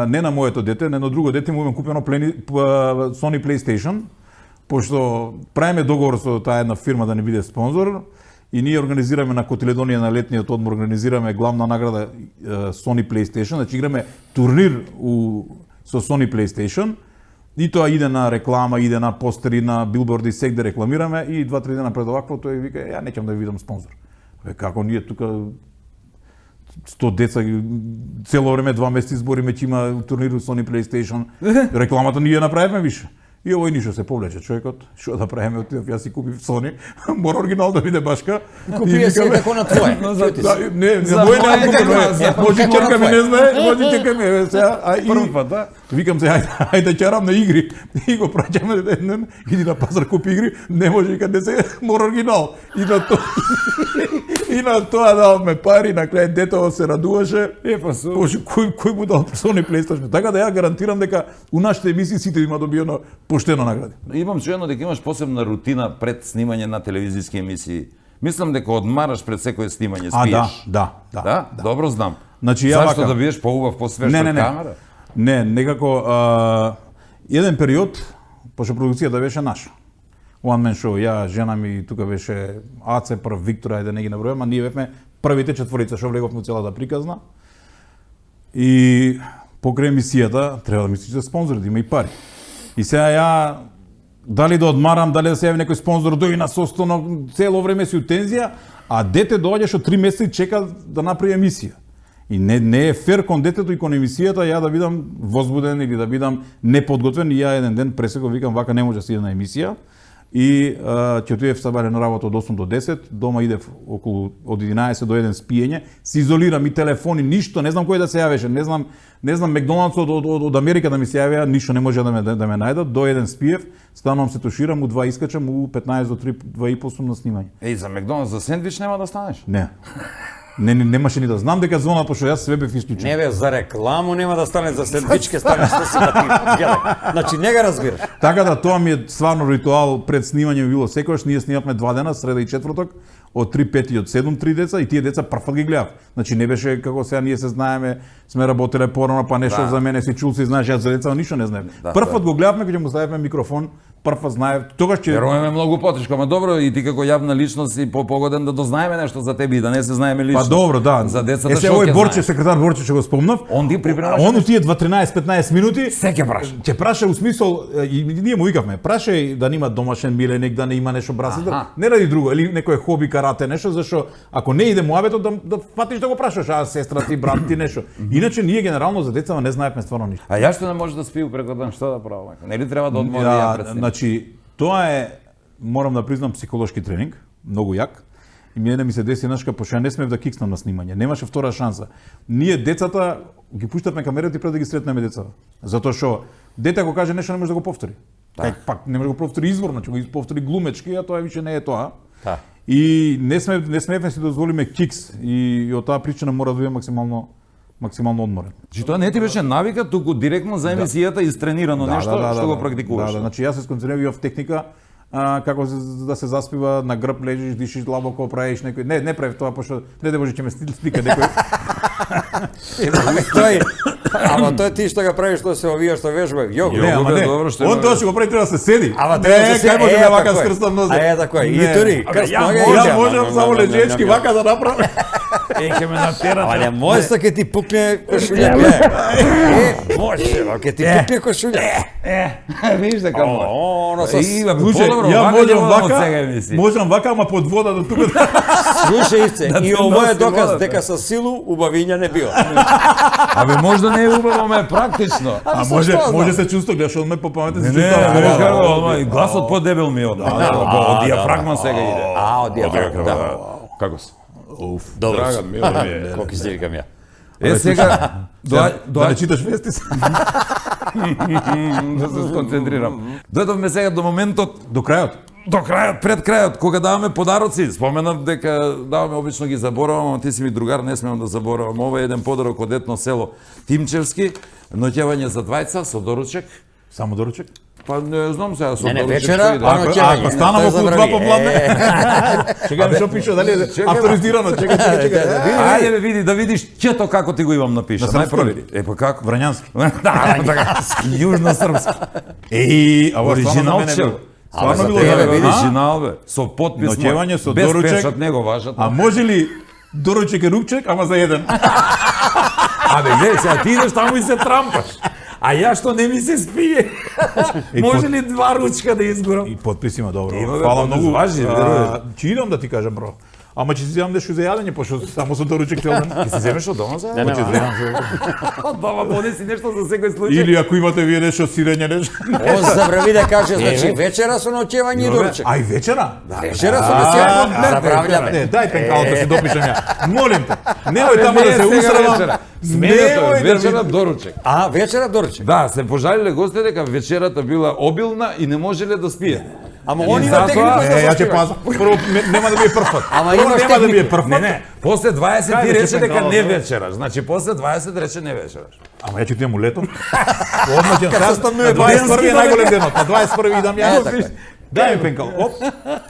не на моето дете, на едно друго дете му имам купено Sony PlayStation, пошто правиме договор со таа една фирма да не биде спонзор. и ние организираме на Котеледонија на летниот одмор, организираме главна награда Sony PlayStation, значи играме турнир со Sony PlayStation, и тоа иде на реклама, иде на постери, на билборди, сегде рекламираме, и 2-3 дена пред овакво тој вика, ја неќам да ви видам спонзор. Како ние тука 100 деца, цело време 2 месеци збориме ќе има турнир у Sony PlayStation, рекламата ние направивме више. И овој ништо се повлече човекот, што да правиме, отидов јас си купив Sony, мора оригинал да биде башка. Купија се како на твое. Не, мој не купив, може ќерка ми не знае, може ќерка ми сега, прв пат, да. Викам се, ајде ќарам на игри, и го праќаме еден, иди на пазар купи игри, не може вика не се, мора оригинал. И на тоа давме пари, на крај детето се радуваше. Боже, кој му дал Sony PlayStation? Така да ја гарантирам дека у нашите емисии сите има добиено поштено награди. Имам чуено дека имаш посебна рутина пред снимање на телевизиски емисии. Мислам дека одмараш пред секое снимање, спиеш. Да. Добро знам. Значи ја Зашто да биеш поубав, посвеж од камера? Не, некако еден период, пошто продукцијата беше наша. One Man Show, ја, жена ми, тука беше Аце, прв Виктор, ајде не ги набројам, а ние бевме првите четворица што влеговме целата приказна. И покрај емисијата треба да мислиш за спонзори, да има и пари. И сега ја дали да одмарам, дали да се јави некој спонзор, дојде на состанок, цело време си у тензија, а дете доаѓа што 3 месеци чека да направи емисија. И не е фер кон детето и кон емисијата ја да бидам возбуден или да бидам неподготвен, и ја еден ден пресеков викам вака не може да си иде на емисија. И ќе отидев сабале на работа од 8 до 10, дома идев околу од 11 до 1 спиење, се изолирам и телефони, ништо, не знам кој да се јавеше, не знам Макдоналдс од Америка да ми се јавија, ништо не може да ме најдат, до 1 спиев, станувам се туширам, у 2 искачам, у 15 до 3, 2,5 сум на снимање. Еј, за Макдоналдс за сендвич нема да станеш? Не. Немаше ни да знам дека звонат, пошто јас све бев исклучен. Не бе, за рекламу нема да стане, за сендвичке станеш да си гледај. Значи не га разбираш. Така да тоа ми е стварно ритуал пред снимање било секогаш, ние снимавме 2 дена, среда и четврток, од 3-5 и од 7-3 деца, и тие деца прв ги гледав. Значи не беше како сега ние се знаеме, сме работеле порано, па нешто за мене си чул, си знаеш, јас за деца ништо не знаев. Прв го гледавме кога ќе му ставивме микрофон, прв знаев, тогаш ќе веруваме многу потешко, ама добро, и ти како јавна личност си погоден да дознаеме нешто за тебе и да не се знаеме лично. Па добро, да. За децата што овој Борче, секретар Борче што го спомнав. Он ти припремаше. Он тие 13-15 минути се ќе праша. Ќе праша у смисол, и ние му викавме, прашај да нема домашен миленик, да не има нешто брасител, не ради друго, или некој хоби карате нешто, зашто ако не иде муабетот да фатиш да го прашаш, а сестра ти, брат ти нешто. Иначе ние генерално за децата не знаевме стварно ништо. А ја што не може да спи преку ден, што да правам? Нели треба да одмори ја пред снимање? Значи, тоа е, морам да признам, психолошки тренинг, многу јак. И мене ми се деси нашка, пошто ја не смев да кикснам на снимање. Немаше втора шанса. Ние децата ги пуштавме камерите пред да ги сретнеме децата. Затоа што дете ако каже нешто не може да го повтори. Пак не може да го повтори изворно, ќе го повтори глумечки, а тоа више не е тоа. И не смевме си дозволиме кикс, и од таа причина мора да биде максимално одморен. Значи тоа не ти беше навика, туку директно за емисијата истренирано нешто што го практикуваш. Да, значи јас се сконцентрирав техника како да се заспива, на грб лежиш, дишиш длабоко, правиш некој. Не правев тоа, пошто не да може ќе ме слика некој. Ама тој ти што го правиш, што се овија што вежба. Добро што. Он тоа што го прави треба да се седи. Ама треба да се седи. Може да вака скрстам нозе. А така е. И тори, ја можам само лежечки вака да направам. Ќе ме натерате. Ама не може да ќе ти пукне кошулја. Може, ќе ти пукне кошулја. Виж дека може. Оно со ја можам вака, ама под вода до тука. Слушај се, и ово е доказ дека со силу убавиња не бива. Абе можда не е убаво, ме практично. А може се чувство, гледаш од ме по паметен се чувство. Гласот подебел ми од. Од диафрагма сега иде. Од диафрагма, да. Како се? Добро. Колку издирикам ја. Сега да не читаш вести. Да се сконцентрирам. Дојдовме сега до моментот до крајот. До крајот, пред крајот, кога даваме подароци. Споменав дека даваме, обично ги заборавам, ама ти си ми другар, не смеам да заборавам. Ова е еден подарок од етно село Тимчевски, ноќевање за двајца со доручек. Само доручек? Па не знам сега со доручек. Не, вечера, а ноќевање. Ако станам околу два помладне. Чекам што пише, дали авторизирано, чекај. Ајде види, да видиш чето како ти го имам напишано. Најпровери. Па како? Врањански. Да, така. Јужно српски. Еј, ова оригинал чел. Стварно за било тебе, добро, видиш, а? оригинал, бе, со подпис Ноќевање со без доручек. печат него важат. А може ли доручек и рупчек, ама за еден? Абе, гледай, сега ти идеш таму и се трампаш. А ја што не ми се спие? Може ли два ручка да изгорам? И подпис има, добро. Има, бе, Фала подпис многу. важи, верувам. Ќе идам да ти кажам, бро. Ама ќе си земам нешто за јадење, пошто само со доручек цел ден. Ќе се земеш од дома за? Ќе земам Од дома понеси нешто за секој случај. Или ако имате вие нешто сирење, нешто. Он забрави да каже, значи вечера со ноќевање и доручек. А и вечера? Вечера со ноќевање забравljаме. Не, дај пенкалото да се допишам ја. Молим те. Немој таму да се усрамам. Сменето е Немој да вечера ми- доручек. А, вечера доручек. Да, се пожалиле гостите дека вечерата била обилна и не можеле да спијат. Ама И он има затоа- техника за Ја ќе заспивање. пазам. Прво нема да биде прв пат. Ама Прво имаш нема да биде техника. прв Не, пат. не, после 20 Кај ти да рече ќе дека пенкала, не да? вечераш. Значи после 20 рече не вечераш. Ама ја ќе отидам у лето. Одма ќе се станува на 21 е денски, најголем денот. На 21 идам ја. така е. Дај ми пенкал. Оп.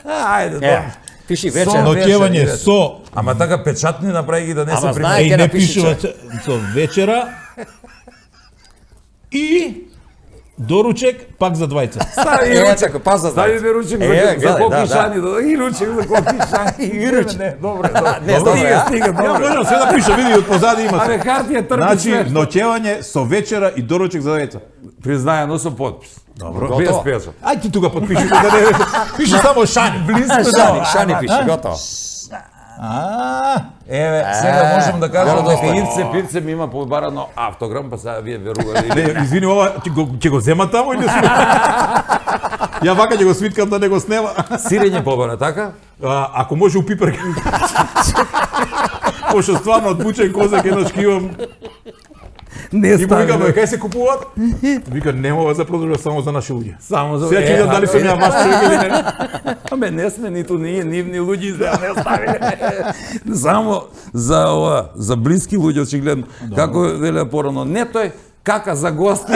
Ајде, Е, добро. пиши Со вечера. Ноќевање вечер, со Ама така печатни направи ги да не Ама се знае примери. ке напиши со вечера и доручек пак за двајца. Стави Е, ручек, така, паза стави бе ручек за гледај, колки да, шани, и ручек за колки шани, и ручек. Не, добре, добре. Не, добре, а? Стига, Ја добре. можам се да пишам, види од позади има Абе, се. хартија трпи Значи, све. ноќевање со вечера и доручек за двајца. Признаено со подпис. Добро. Без Готово. печат. Ај ти тука подпиши, да не пиши само шани. Шани пиши, готово. Еве, сега можам да кажам дека Ивце Пивце ми има побарано автограм, па сега вие верували. Не, извини, ова ќе го зема таму или сме? Ја вака ќе го свиткам да не го снема. Сирење побара, така? Ако може у пипер. Пошто стварно од бучен козак еднаш ќе имам. Не И му викам, кај се купуваат? Вика, нема ова за продажба, само за наши луѓе. Само за Сега ќе видам дали сум ја ваш човек или не. Аме не сме ниту ние нивни луѓе за не ставиле. Само за ова, за блиски луѓе очигледно. Како веле порано, не тој кака за гости.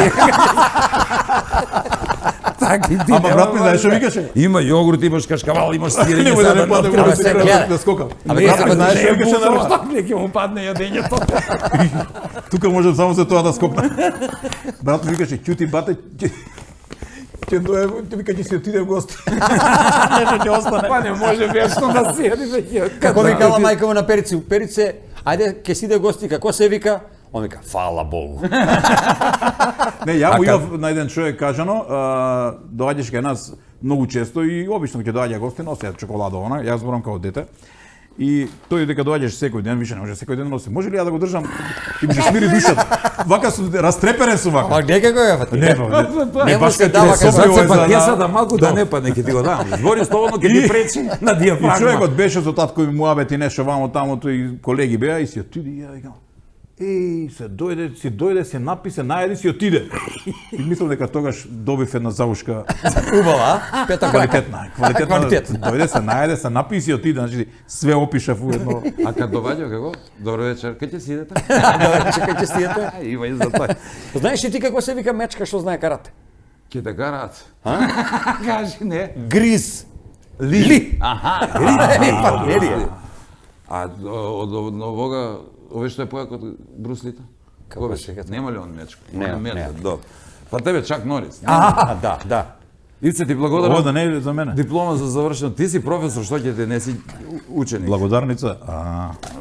Така и ти. Ама брат ми, знаеш што викаше? Има јогурт, имаш кашкавал, имаш сирење, Немој да сега не падне треба во се се гледа. да скокам. Абе, Брат ми, како знаеш што викаше на Што не ќе му падне јадењето? Тука можам само за тоа да скокнам. Брат ми викаше, ќути бате, ќе вика ќе си отиде в гости. Нешто ќе остане. Па не може вечно да седи веќе. Како викала мајка му на Перици, Перице, ајде, ке си иде гости, како се вика? Он вика, фала Богу. Не, ја му имав на еден човек кажано, доаѓаш кај нас многу често и обично ќе доаѓа гости, носи чоколада она, јас зборам како дете. И тој дека доаѓаш секој ден, више не може секој ден носи. Може ли ја да го држам? И ми се смири душата. Вака сум растреперен сум вака. Ма дека го е, Не, Не му баш се кај дава ти кај сопли Sad ова se е pa за- kesa da malku da ne padne, ќе ти го дам. Збори столно, ќе ти пречи на И диафрагма. човекот беше со татко ми муабет и нешто вамо тамото и колеги беа и си отиде и ја викам. Еј, си дојде, се напи, се најади, си отиде. И мислам дека тогаш добив една заушка Убава, а? Пета квалитетна. Квалитетна. Дојде, се најаде, се напи и си отиде. Значи, све опишав у едно. A kad dovađa kako? Dobro večer, kad će si idete? Чекај, ќе стиете. Има и за тој. Знаеш ли ти како се вика мечка што знае карате? Ќе те караат. Кажи не. Гриз. Ли. Аха, Па, не ли е? А од овога, овој што е појак од Бруслита? Како беше? Нема ли он мечко? Не. Добро. Па тебе Чак Норис. Да. Ице ти Ова благодарам. да не е за мене. Диплома за завршено. Ти си професор, што ќе те не си ученик. Благодарница.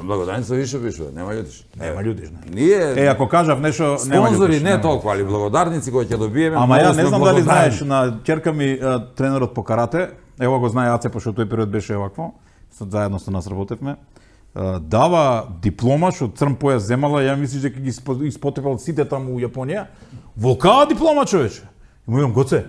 Благодарница више пишува, нема људиш. Нема људиш, не. Ние Е, ако кажав нешто, нема спонзори људиш, не нема. толку, али благодарници кои ќе добиеме. Ама многу ја сме не знам дали благодарни. знаеш, на ќерка ми тренерот по карате, ево го знае Аце, пошто тој период беше овакво, заедно со нас работевме, дава диплома, што црн појас земала, ја мислиш дека ги испотепал сите таму у Јапонија, волкава диплома, човече. И му имам, Гоце,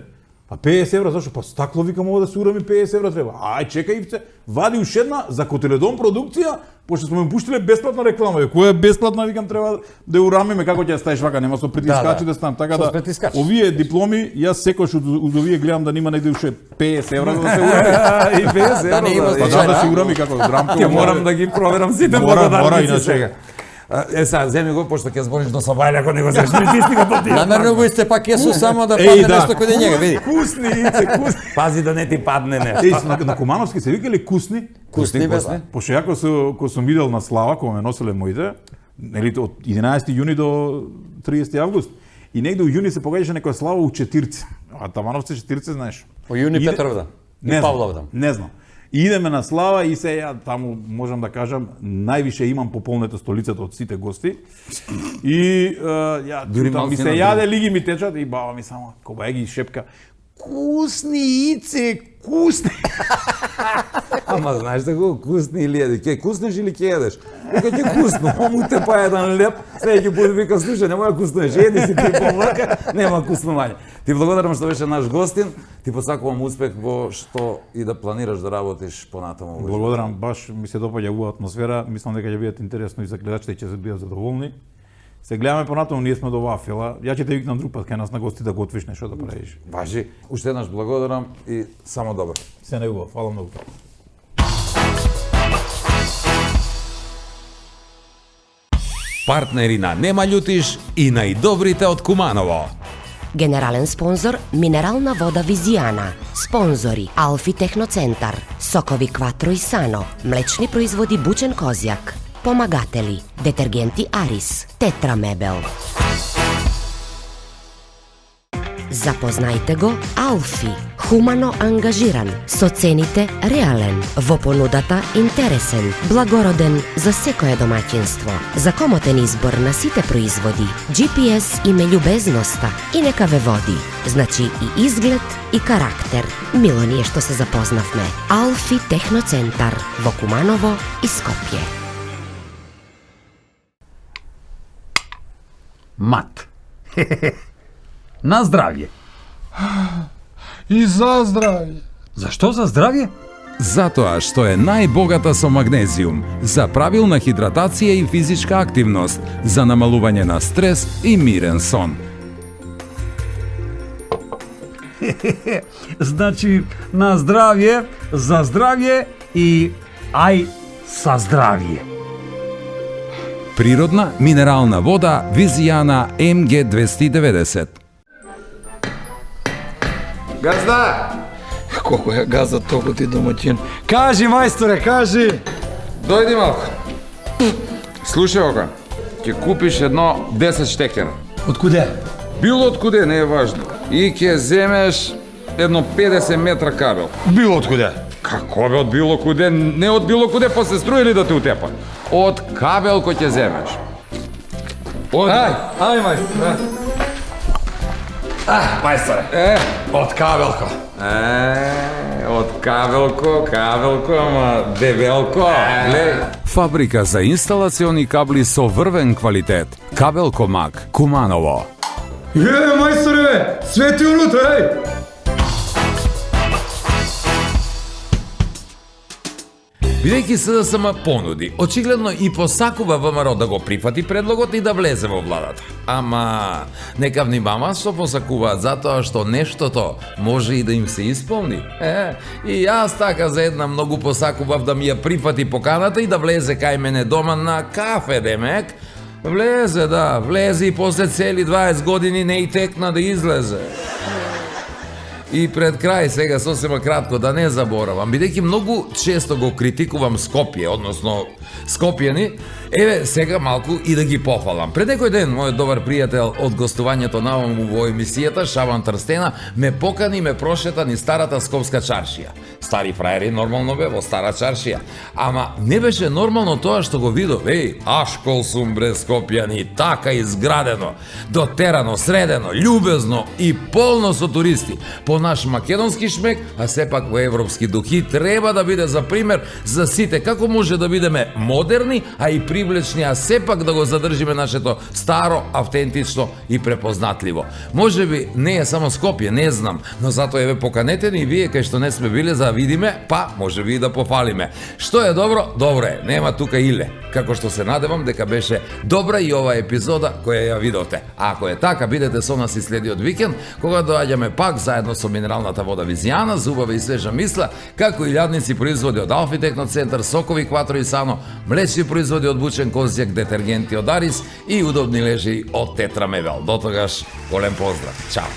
па 50 евра, зашто? Па стакло, викам, ова да се урами 50 евра треба. Ај, чекај, Ивце, вади уште една за Котеледон продукција, пошто сме му пуштиле бесплатна реклама. Која е бесплатна, викам, треба да ја урамиме, како ќе ја ставиш вака, нема со притискачи да ставам. Така Со да, притискачи. овие дипломи, јас секојаш од овие гледам да нема негде уште 50 евра за да се урами. И 50 Да не има евра. Па случај. да се урами како драмка. Ќе морам да ги проверам сите Мора, благодарници иначе. сега. Е, сега, земи го, пошто ќе збориш до Сабајле, ако не го знаеш, притисни го до ти. Намерно го исте пак јесу само да Еј, падне да. нешто каде njega, види. Кусни, Ице, кусни. Пази да не ти падне не. Еј, на Кумановски се викали кусни. Кусни бе, да. Пошто ја кога сум видел на Слава, кога ме носеле моите, нели од 11 јуни до 30 август, и негде у јуни се погаѓаше некоја Слава у Четирци. А Тамановци Четирци, знаеш. По Јуни Петровдан и Не знам, Павловдан. Не знам. Идеме на слава и се ја таму можам да кажам највише имам пополнета столицата од сите гости. И ја Дури чутам, ми малцина се други. јаде, лиги ми течат и баба ми само коба ги шепка кусни ице, кусни. Ама знаеш да го кусни или јаде? Ке куснеш или ке јадеш? Вика ќе кусно, му те па еден леп, следеќи пут вика слушај, немој да куснеш, еди си ти помлака, нема куснување. Ти благодарам што беше наш гостин, ти посакувам успех во што и да планираш да работиш понатаму. Благодарам, баш ми се допаѓа убава атмосфера, мислам дека ќе бидат интересно и за гледачите и ќе се бидат задоволни. Се гледаме понатаму, ние сме до вафела. Ја ќе те викнам друг пат кај нас на гости да готвиш нешто да правиш. Важи, уште еднаш благодарам и само добро. Се најубаво, фала многу. Партнери на Нема љутиш и најдобрите од Куманово. Генерален спонзор минерална вода Визијана. Спонзори Алфи Техноцентар, сокови Кватро и Сано, млечни производи Бучен Козјак. Помагатели детергенти Арис, Тетра Мебел. Запознајте го Алфи, хумано ангажиран, со цените реален, во понудата интересен, благороден за секое домаќинство, за комотен избор на сите производи, GPS име љубезноста и нека ве води, значи и изглед и карактер. Мило ни е што се запознавме. Алфи Техноцентар во Куманово и Скопје. Мат. На здравје. И за здравје. Зашто за здравје? Затоа што е најбогата со магнезиум, за правилна хидратација и физичка активност, за намалување на стрес и мирен сон. Значи, на здравје, за здравје и ај са здравје. Природна минерална вода Визијана МГ 290. Газда! Колко е газа толку ти домаќин. Кажи, мајсторе, кажи! Дојди малку. Слушај ока, ќе купиш едно 10 штекера. Од куде? Било од куде, не е важно. И ќе земеш едно 50 метра кабел. Било од куде? Како бе од било куде? Не од било куде, после струја или да те утепа? Од кабел кој ќе земеш. Ај, мајсторе. Мајсторе. Од кабелко. Од кабелко, ама дебелко. Глеј. Фабрика за инсталациони кабли со врвен квалитет. Кабелко Мак, Куманово. Мајсторе, свети унутра, Бидејќи СДСМ понуди, очигледно и посакува ВМРО да го прифати предлогот и да влезе во владата. Ама, нека внимава што посакуваат, затоа што нештото може и да им се исполни. И јас така за една многу посакував да ми ја прифати поканата и да влезе кај мене дома на кафе, демек. Влезе и после цели 20 години не и текна да излезе. И пред крај, сега сосема кратко, да не заборавам, бидејќи многу често го критикувам Скопје, односно Скопјани, еве сега малку и да ги пофалам. Пред некој ден, мојот добар пријател од гостувањето наваму во емисијата, Шабан Трстена, ме покани и ме прошета ни старата скопска чаршија. Стари фраери, нормално бе, во стара чаршија. Ама не беше нормално тоа што го видов. Ашкол сум бре Скопјани, така изградено, дотерано, средено, љубезно и полно со туристи. По наш македонски шмек, а сепак во европски дух. И треба да биде за пример за сите како може да бидеме модерни, а и привлечни, а сепак да го задржиме нашето старо, автентично и препознатливо. Може би не е само Скопје, не знам, но затоа еве поканете ни вие кај што не сме биле за да видиме, па може би и да пофалиме. Што е добро? Добро е, нема тука иле. Како што се надевам дека беше добра и ова епизода која ја видовте. А ако е така, бидете со нас и следиот викенд, кога доаѓаме пак заедно со минералната вода Визијана, за убава и свежа мисла, како и лјадници производи од Алфи Техноцентар, сокови Кватро и Сано, млечни производи од Бучен Козјак, детергенти од Арис и удобни лежи од Тетра Мебел. Дотогаш, голем поздрав. Чао.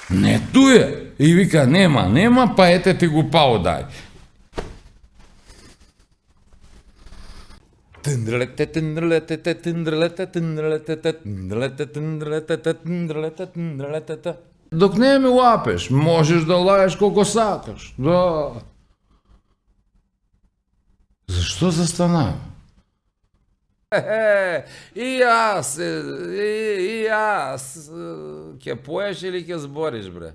Не туе! И вика, нема, па ете ти го паудај. Тиндрелете, тиндрелете, тиндрелете, тиндрелете, тиндрелете, тиндрелете, тиндрелете, тиндрелете. Док не ме лапеш, можеш да лаеш колко сакаш. Да. Зашто застана? И јас, и јас. Ќе поеш или ќе збориш, бре?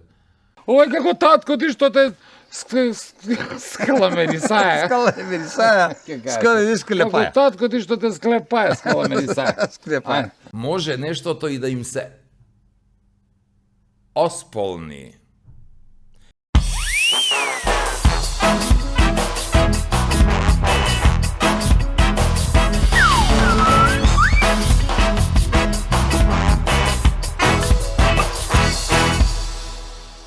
Ој како татко ти што те скаламерисаја. Скалемирисаја, скалемирисаја. Како татко ти што те склепаја, скаламерисаја. Скрепаја. Може нештото и да им се осполни.